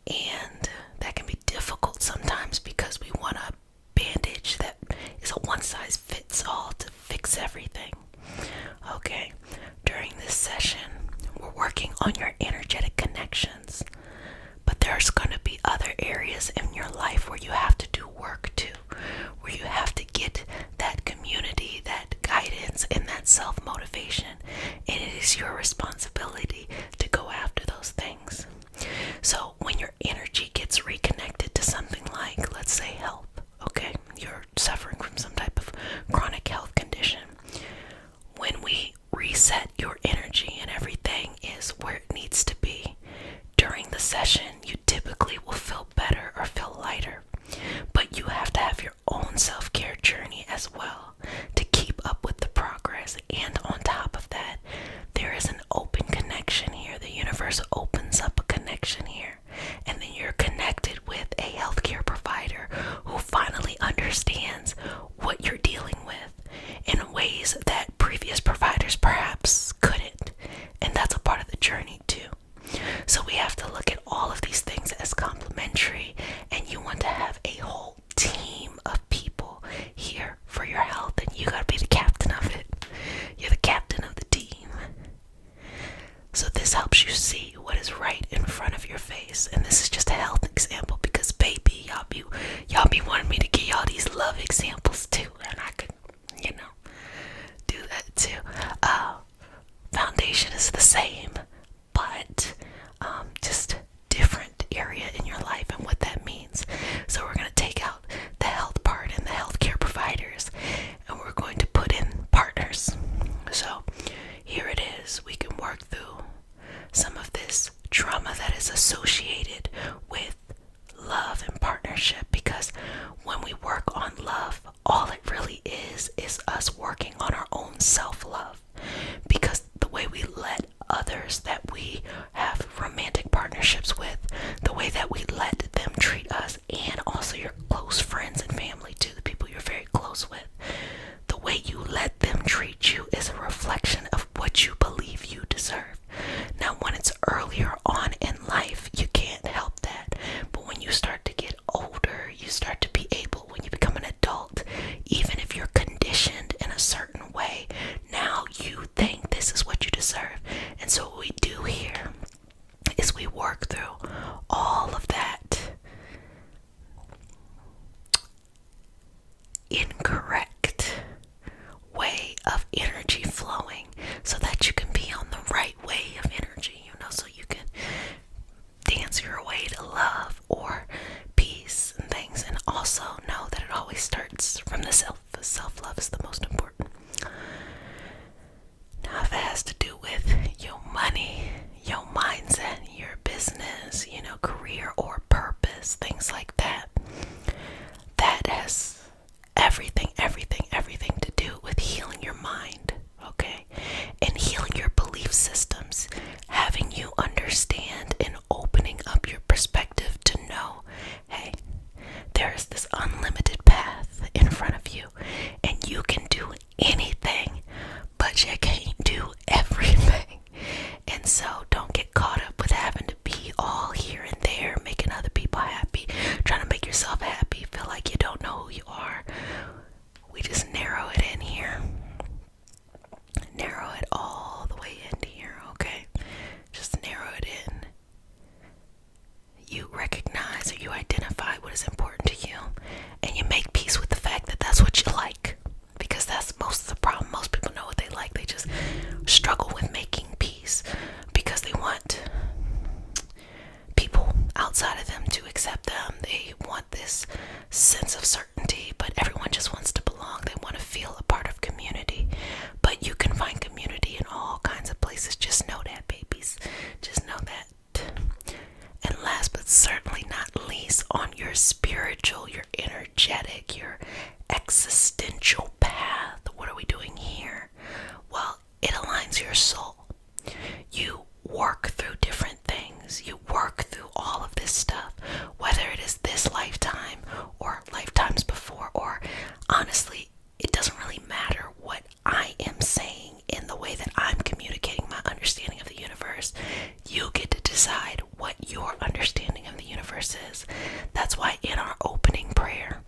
S1: And that can be difficult sometimes because we want a bandage that is a one-size-fits-all to fix everything. Okay, during this session, we're working on your energetic connections. But there's going to be other areas in your life where you have to do work too, where you have to get that community, that guidance, and that self-motivation. And it is your responsibility to go after those things. So when your energy gets reconnected to something like, let's say, health, okay, you're suffering from some type of chronic health condition. When we reset your energy and everything is where it needs to be, during the session, you typically will feel better or feel lighter. But you have to have your own self-care journey as well to keep up with the progress. And on top of that, there is an open connection here. The universe opens up a connection here. And then you're connected with a healthcare provider who finally understands what you're dealing with in ways that previous providers perhaps couldn't. And that's a part of the journey too. So we have to look at all of these things as complementary, and you want to have a whole team of people here for your health, and you gotta be the captain of it. You're the captain of the team. So this helps you see what is right in front of your face. And this is just a health example because baby, y'all be wanting me to give y'all these love examples too, and I could, do that too. Foundation is the same, but trauma that is associated with love and partnership, because when we work on love, all it really is us working on our own self-love. Because the way we let others that we have romantic partnerships with, the way that we let them treat us, and also your close friends and family too, the people you're very close with, the way you let them treat you is a reflection of what you believe you deserve. Now, when it's earlier on in life, you can't help that. But when you start to get older, you start to be able, when you become an adult, even if you're conditioned in a certain way, now you think this is what you deserve. And so what we do here is we work through all of that incorrect way of energy flowing, so that you can be on the right way of energy, so you can dance your way to love or peace and things. And also know that it always starts from the self. Self-love is the most important. Now, if it has to do with your money, your mindset, your business, career or purpose, things like that, that has everything to do with healing your mind, okay? And healing your belief systems, having you understand and opening up your perspective to know, hey, there is this unlimited path in front of you, and you can do anything, but you can't do everything. And so don't get caught up with having to be all here and there, making other people happy, trying to make yourself happy, feel like you don't know who you are. We just narrow it in here. Narrow it all the way into here, okay? Just narrow it in. You recognize or you identify what is important to you, and you make peace with the fact that that's what you like. Because that's most of the problem. Most people know what they like. They just struggle with making peace because they want people outside of them to accept them. They want this sense of certainty, but everyone just wants to belong. They want to feel a part of community. But you can find community in all kinds of places. Just know that, babies. Just know that. And last but certainly not least, on your spiritual, your energetic, your existential path, what are we doing here? Well, it aligns your soul. You work through different things. You work through all of this stuff, whether it is this lifetime or lifetimes before, or honestly, it doesn't really matter what I am saying in the way that I'm communicating my understanding of the universe. You get to decide what your understanding of the universe is. That's why in our opening prayer,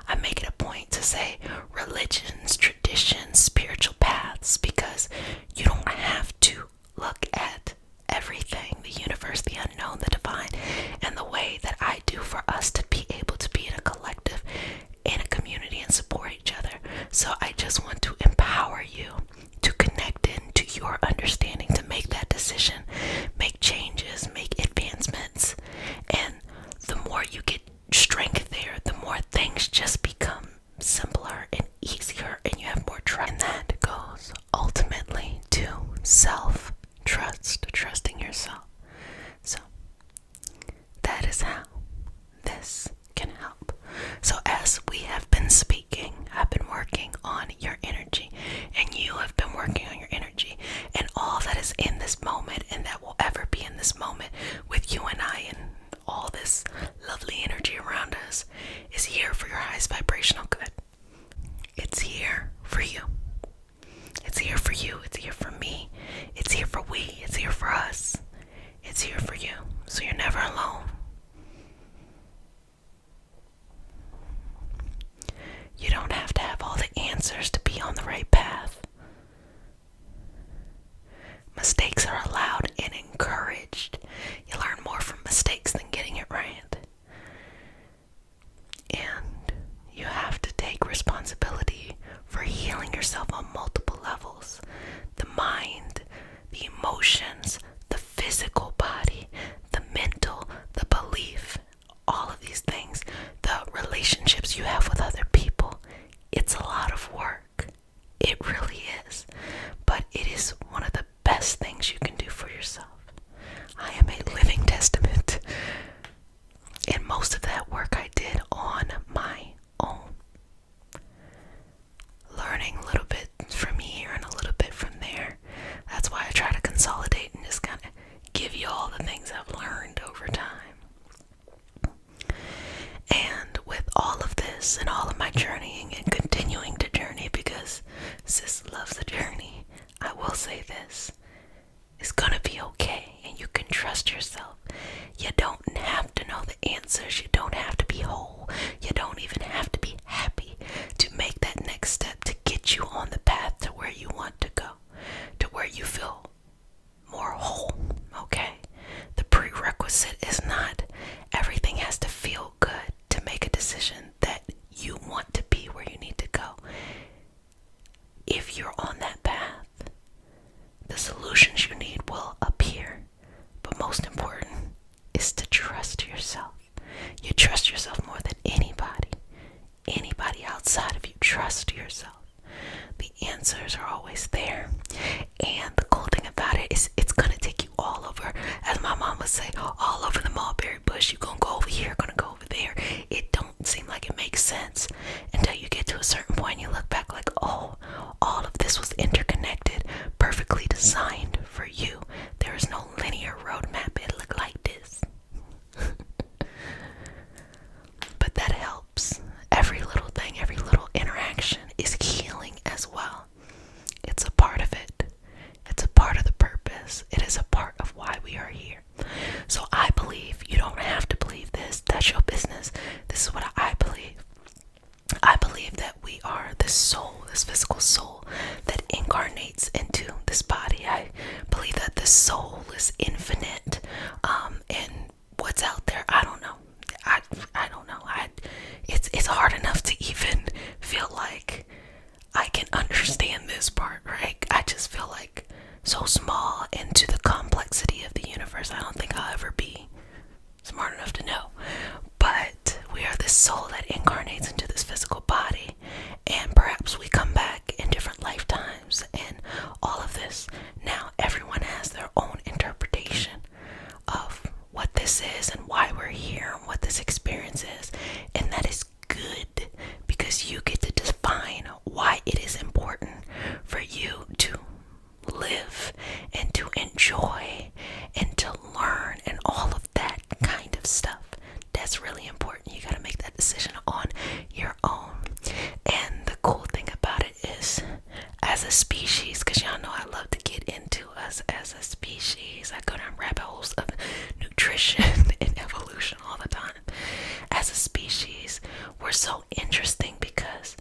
S1: I make it a point to say religions, traditions, spiritual paths, because you don't have to look at everything, the universe, the unknown, the divine, and the way that I do for us to be able to be in a collective, in a community, and support each other. So I just want to empower you to connect into your understanding, to make that decision, make changes, make advancements. And the more you get strength there, the more things just become simpler and easier, and you have more trust. And that goes ultimately to self-trust, trusting yourself. So that is how this can help. So as we have been speaking, I've been working on your energy, and you have been working on your energy, and all that is in this moment and that will ever be in this moment with you and I, and all this lovely energy around us is here for your highest vibrational good. It's here for you. It's here for you. It's here for me. It's here for we. It's here for us. It's here for you. So you're never alone. You don't have to have all the answers to be on the right path. Mistakes are allowed and encouraged. You learn more from mistakes than getting it right. And you have to take responsibility for healing yourself on multiple levels. The mind, the emotions, the most of that work I did on my own, learning a little bit from here and a little bit from there. That's why I try to consolidate and just kind of give you all the things I've learned over time. And with all of this and all of my journeying and continuing to journey, because sis loves the journey, I will say this: it's gonna be okay, and you can trust yourself. You don't have to know the answers. You don't have to be whole. You don't even have to be happy to make that next step to get you on the path to where you want to go, to where you feel more whole, okay? The prerequisite is not everything has to feel good to make a decision that you want to be where you need to go. If you're on that path, the solutions you need will appear. But most important is to trust yourself. You trust yourself more than anybody. Anybody outside of you. Trust yourself. The answers are always there. And the cool thing about it is it's going to take you all over. As my mom would say, all over the mulberry bush. You're going to go over here, going to go over there. It don't seem like it makes sense until you get to a certain point and you look back like, oh, all of this was interconnected, perfectly designed for you. There is no linear roadmap. It looked like this. But that helps. Every little thing, every little interaction is healing as well. It's a part of it. It's a part of the purpose. It is a part of why we are here. So I believe, you don't have to believe this. That's your business. This is what I believe. I believe that we are this soul, this physical soul that incarnates into this body. I believe that this soul is infinite. And what's out there, I don't know. I don't know. It's hard enough to even feel like I can understand this part, right? I just feel like so small into the complexity of the universe. I don't think I'll ever be smart enough to know. But we are this soul that incarnates into this physical body, and perhaps we come back in different lifetimes and all of this. Now everyone has their own interpretation of what this is and why we're here and what this experience is, and that is good, because you get to define why it is important for you to live and to enjoy and to learn and all of that kind of stuff. That's really important. You got to make that decision on your own. And the cool thing about it is, as a species, because y'all know I love to get into us as a species. I go down rabbit holes of nutrition and evolution all the time. As a species, we're so interesting because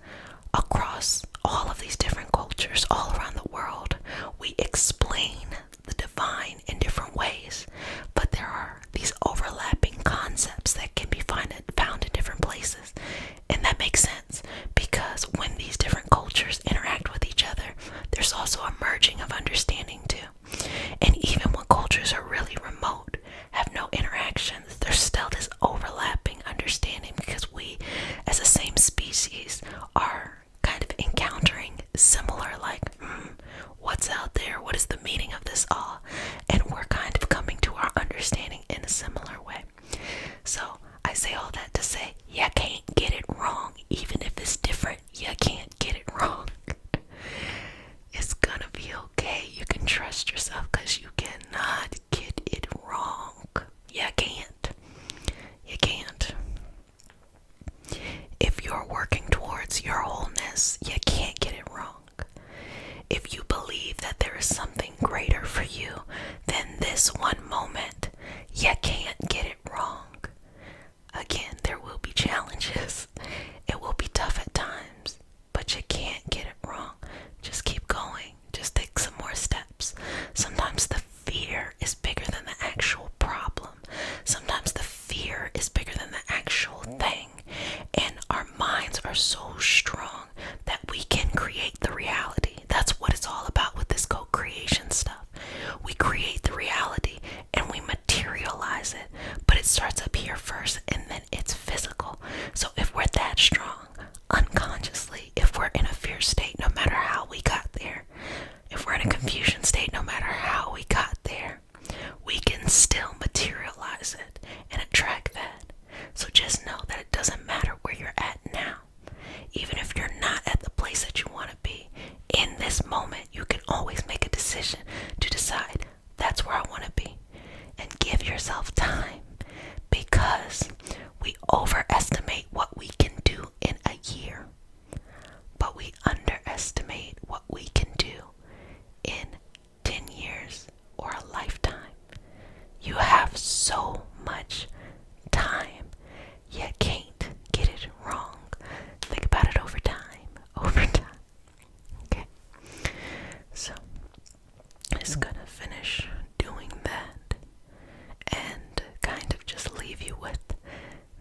S1: across all of these different cultures all around the world, we explain the divine in different ways, but there are these overlapping concepts that can be found in different places. And that makes sense, because when these different cultures interact with each other, there's also a merging of understanding too. And even when cultures are really remote, have no interactions, there's still this overlapping understanding, because we as the same species are kind of encountering similar, like, what's out there? What is the meaning of this all? And we're kind of coming to our understanding in a similar way. So I say all that to say, you can't get it wrong. Even if it's different, you can't get it wrong. It's gonna be okay. You can trust yourself, because you cannot get it wrong. You can't. You can't. If you're working towards your wholeness, you can't get it wrong. If you believe that there is something greater for you than this one moment, you can't get it wrong. Again, there will be challenges. It will be tough at times, but you can't get it wrong. Just keep going. Just take some more steps. Sometimes the fear is bigger than the actual problem. Sometimes the fear is bigger than the actual thing. And our minds are so strong that we can create the reality. That's what it's all about with this co-creation stuff. We create the reality and we materialize it, but it starts up here first and then it's physical. So if we're that strong, ourselves time because we overestimate what we can do in a year, but we underestimate what we can do in 10 years or a lifetime. You have so much time. You can't get it wrong. Think about it over time. Okay? So, I'm just gonna finish doing that and kind of just leave you with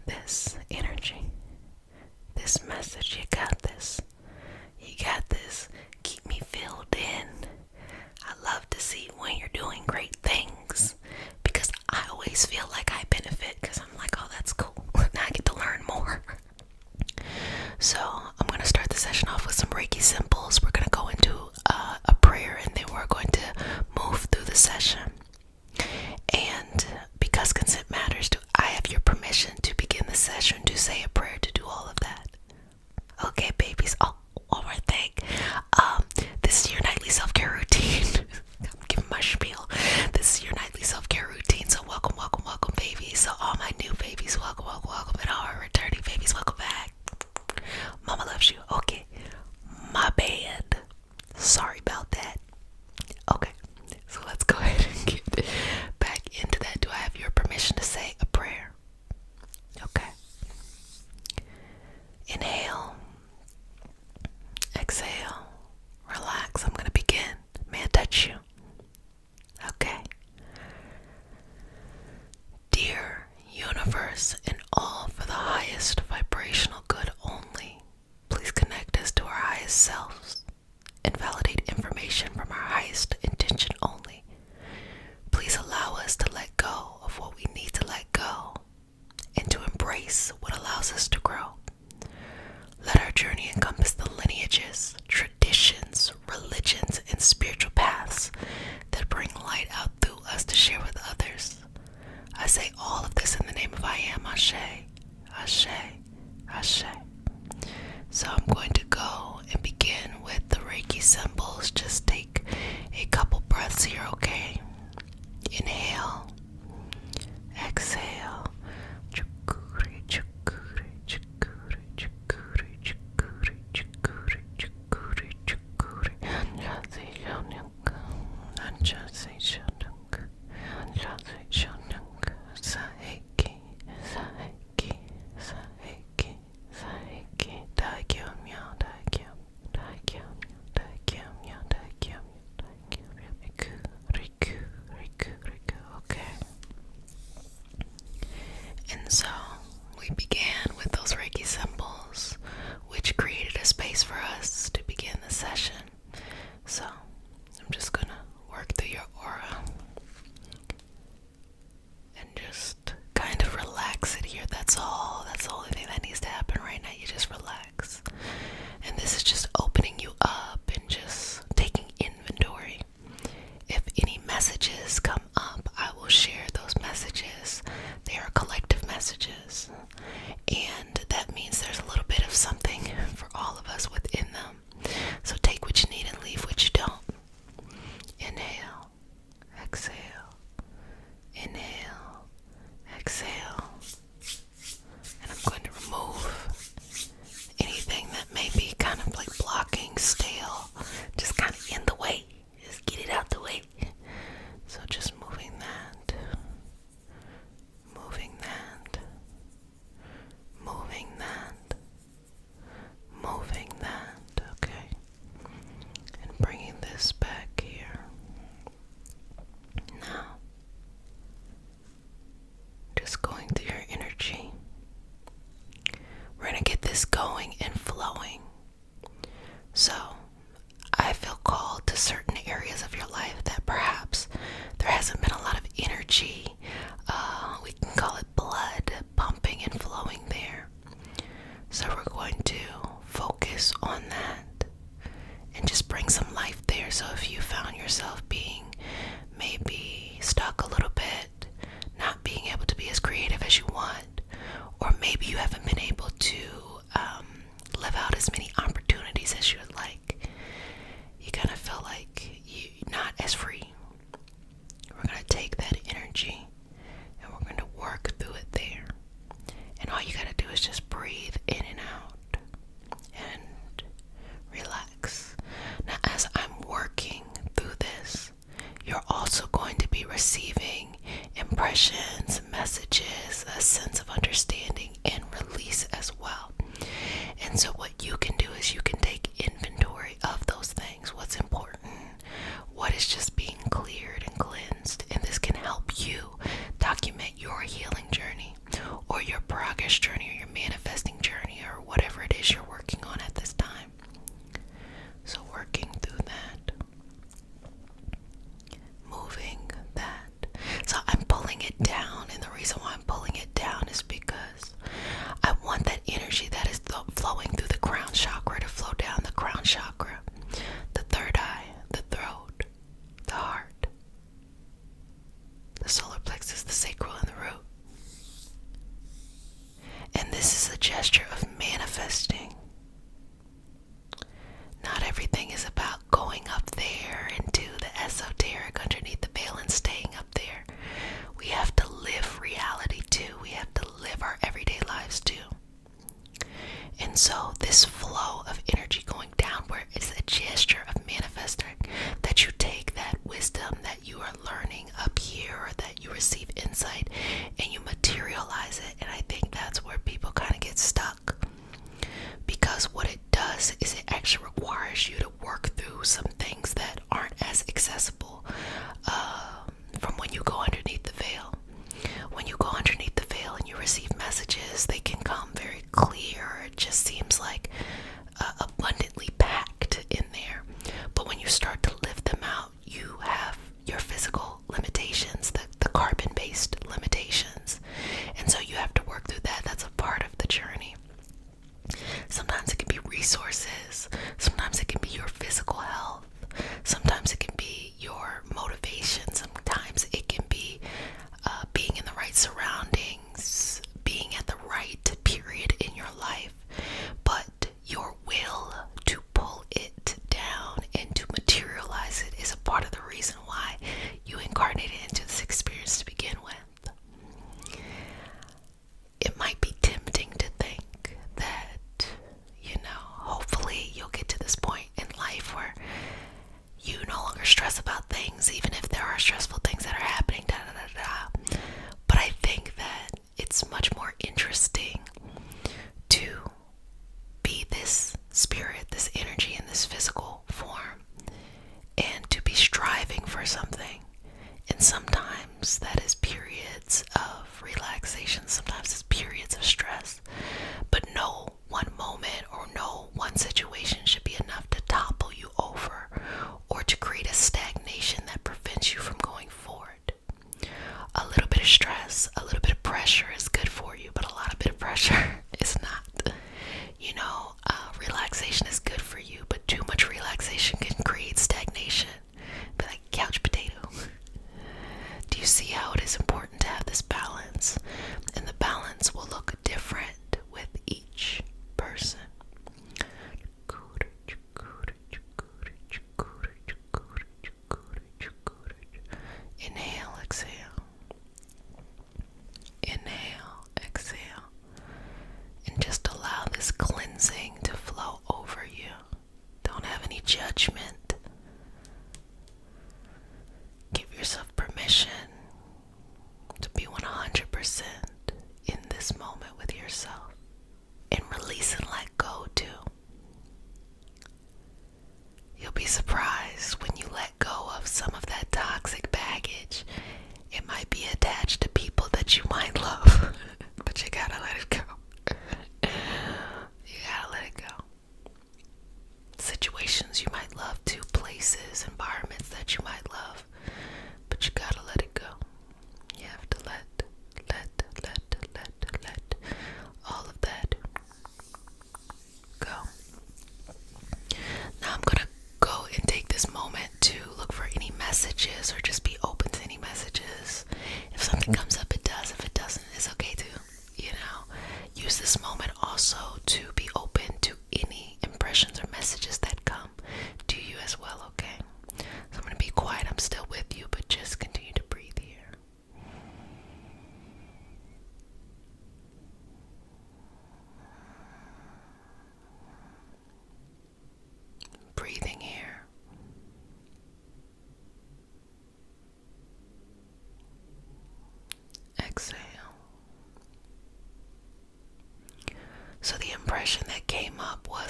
S1: this energy, this message. You got this. You got this. Keep me filled in. I love to see when you're doing great things because I always feel like I benefit because I'm like, oh, that's cool. Now I get to learn more. So I'm going to start the session off with some Reiki symbols. We're going to go into a prayer and then we're going to move through the session. And because consent matters, do I have your permission to begin the session, to say a prayer, to do all of that? Okay, babies. Oh, all right, this is your nightly self-care routine. I'm giving my spiel. This is your nightly self-care routine. So welcome, welcome, welcome, babies. So all my new babies, welcome, welcome, welcome. And all our returning babies, welcome back. Mama loves you. Okay, my bad. Sorry about that. Okay, so let's go ahead and get back into that. Do I have your permission to say a prayer? Okay. Inhale. Exhale. Relax. I'm going to begin. May I touch you? Okay. Dear universe, and all for the highest vibrational good only, please connect us to our highest selves and validate information from our highest intention only. Please allow us to let go of what we need to let go and to embrace what allows us to grow. Let our journey encompass the lineages, traditions, religions, and spiritual paths that bring light out through us to share with others. I say all of this in the name of I Am, Ashe, Ashe, Ashe. So I'm going to go and begin with the Reiki symbols. Just take a couple breaths here, okay? Inhale, exhale. Okay. impressions, messages, a sense of understanding, and release as well. And so what you can do is you can take inventory of those things, what's important, what is just being cleared and cleansed, and this can help you document your healing journey or your progress journey or your manifesting journey or whatever it is you're working on at this time. So working through that, moving that. So I'm pulling it down, and the reason why I'm pulling it down is because I want that energy that is flowing through the crown chakra to flow down the crown chakra, the third eye, the throat, the heart, the solar plexus, the sacral, and the root. And this is a gesture of manifesting. Not everything is about going up there into the esoteric underneath the veil and staying up there. We have to live reality too. We have to live our everyday lives too. And so this flow of energy going downward is a gesture of manifesting, that you take that wisdom that you are learning up here, or that you receive insight, and you materialize it. And I think that's where people kind of get stuck, because what it does is it actually requires you to work through some things that aren't as accessible from when you go underneath the veil. When you go underneath the veil and you receive messages, they can come very clear. It just seems like abundantly packed in there. But when you start to live them out, you have your physical limitations, the carbon-based limitations. And so you have to work through that. That's a part of the journey. Sometimes it can be resources. Sometimes it can be your physical health. Sometimes it can be your motivation. Sometimes it can be being in the right surroundings, being at the right period in your life. But your will to pull it down and to materialize it is a part of the reason why you incarnated into this experience to begin with. It might be tempting to think that, hopefully you'll get to this point in life where you no longer stress about things, even if there are stressful things that are happening, But I think that it's much more interesting to be this spirit, this energy in this physical form, and to be striving for something. And sometimes that is periods of relaxation, sometimes it's periods of stress. But no one moment or no one situation should be enough to topple you over or to create a stagnation that prevents you from going forward. A little bit of stress, a little bit of pressure is good for you, but a lot of bit of pressure is not. Relaxation is good for you, but too much relaxation can create stagnation. Be like couch potato. Do you see how it is important to have this balance? And the balance will look different with each person. Inhale, exhale.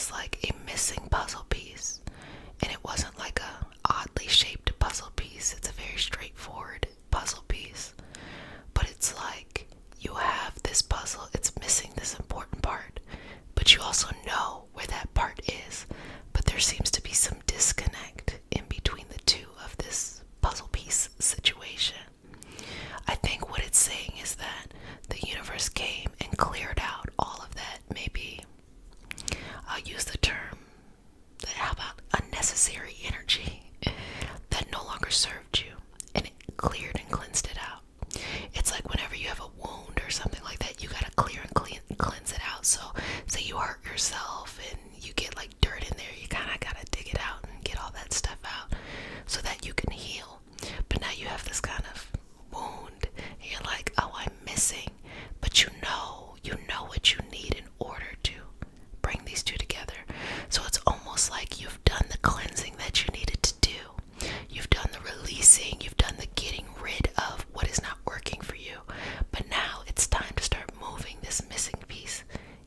S1: was like a missing puzzle piece. And it wasn't like a oddly shaped puzzle piece. It's a very straightforward puzzle piece. But it's like you have this puzzle, it's missing this important part, but you also know where that part is. But there seems to be some disconnect in between the two of this puzzle piece situation. I think what it's saying is that the universe came and cleared out all of that. Maybe I'll use the term, how about unnecessary energy that no longer served you, and it cleared and cleansed it out. It's like whenever you have a wound or something like that, you gotta clear and cleanse it out. So say you hurt yourself and you get like dirt in there, you kind of gotta dig it out and get all that stuff out so that you can heal. But now you have this kind of wound and you're like, oh, I'm missing. But you know what you need in order to bring these two together. So it's almost like you've done the cleansing that you needed to do. You've done the releasing, you've done the getting rid of what is not working for you. But now it's time to start moving this missing piece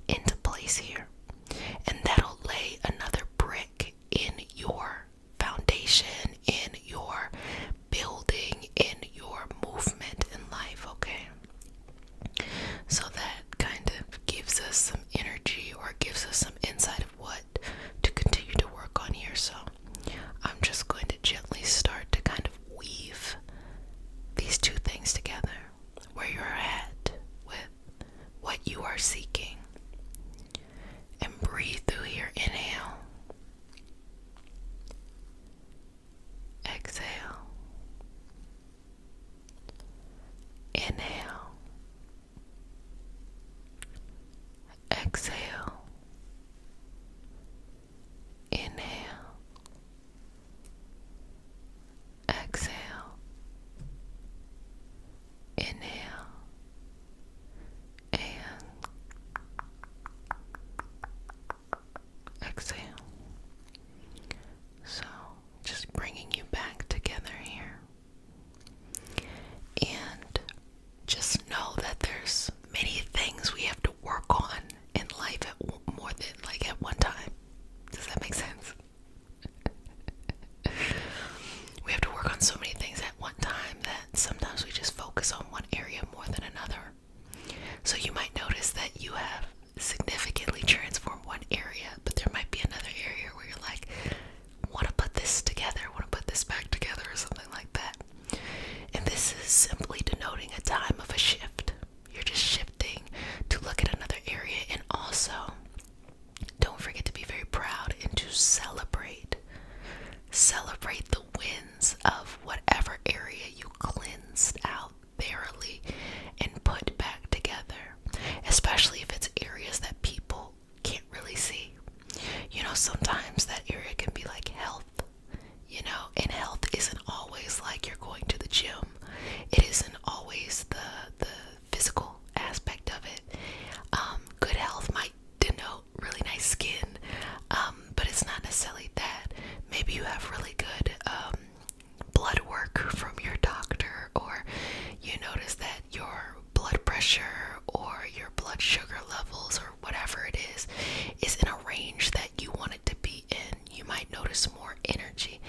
S1: into place here. And that'll lay another brick in your foundation, in your building, in your movement in life, okay? So that kind of gives us some energy, or gives us some insight of what to continue to work on here. So I'm just going to gently start to kind of weave these two things together, where you're at with what you are seeking. And breathe through here. Inhale. Exhale. Inhale. Exhale. Inhale. Exhale. Inhale. And exhale. So just bringing you back together here. And just know that there's many things we have to work on in life at more than like at one time. Does that make sense? We have to work on so many things at one time that sometimes we just focus on one area more than another. So you might notice that you have significantly transformed one area, but there might be another area where you're like, want to put this together, want to put this back together, or something like that. And this is simply denoting a time of a shift. You're just shifting to look at another area. And also, don't forget to be very proud and to celebrate the wins of whatever area you cleansed out thoroughly and put back together, especially if it's areas that people can't really see. You know, sometimes that area can be like health, you know, and health isn't always like you're going to the gym. It isn't always the physical aspect of it. Good health might denote really nice skin, but it's not necessarily that. Maybe you have really good blood work from your doctor, or you notice that your blood pressure or your blood sugar levels or whatever it is in a range that you want it to be in. You might notice more energy.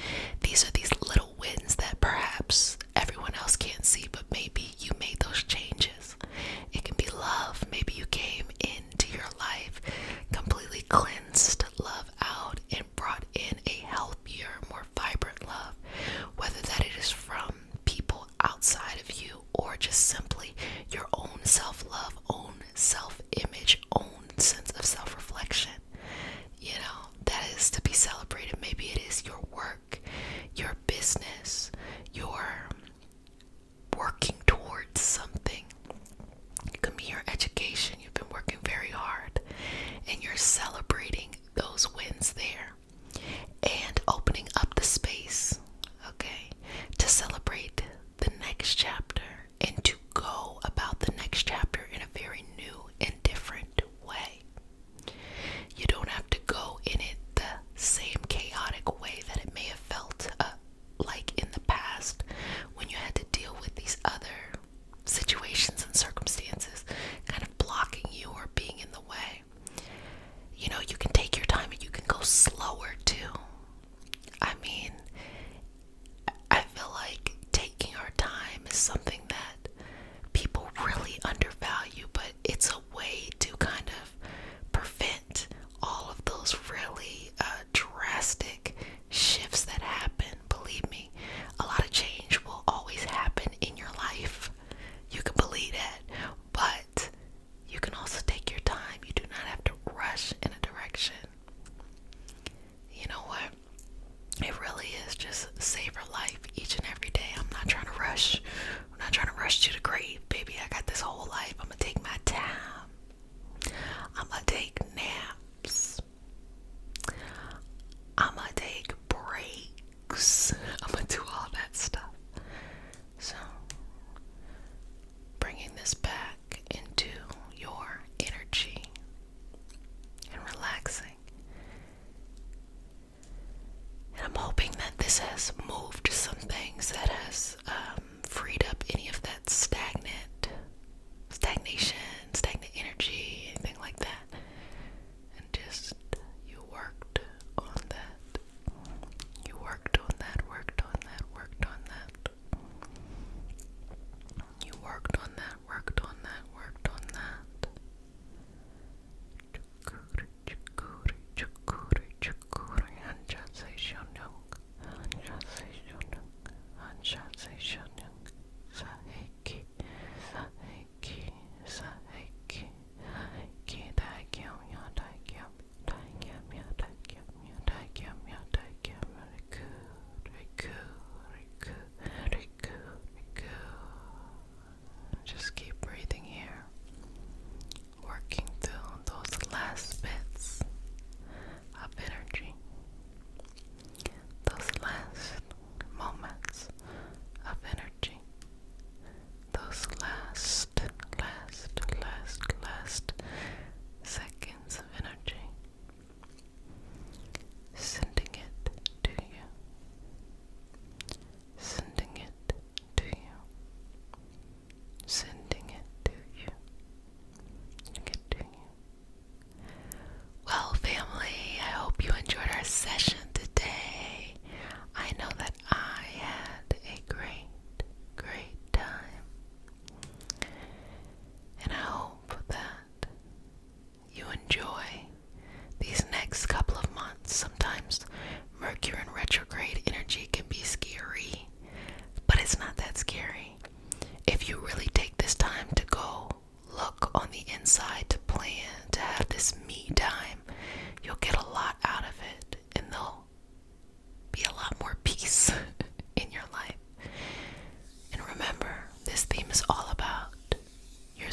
S1: These are these little wins that perhaps everyone else can't see, but maybe you made those changes. It can be love. Maybe you came into your life, completely cleansed love out and brought in a healthier, more vibrant love, whether that it is from people outside of you or just simply your own self-love, own self-image, own sense of self-reflection. You know, that is to be celebrated. Maybe it is your work, your business, your working towards something. It could be your education. You've been working very hard and you're celebrating those wins there and opening up the space, okay, to celebrate the next chapter and to go about the next chapter in a very new and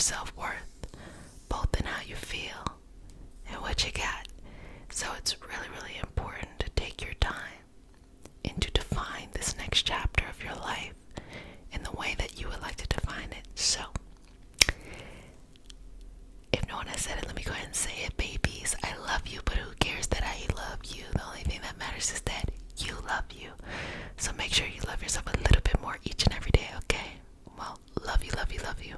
S1: self-worth, both in how you feel and what you got. So it's really, really important to take your time and to define this next chapter of your life in the way that you would like to define it. So, if no one has said it, let me go ahead and say it, babies. I love you, but who cares that I love you? The only thing that matters is that you love you. So make sure you love yourself a little bit more each and every day, okay? Well, love you, love you, love you.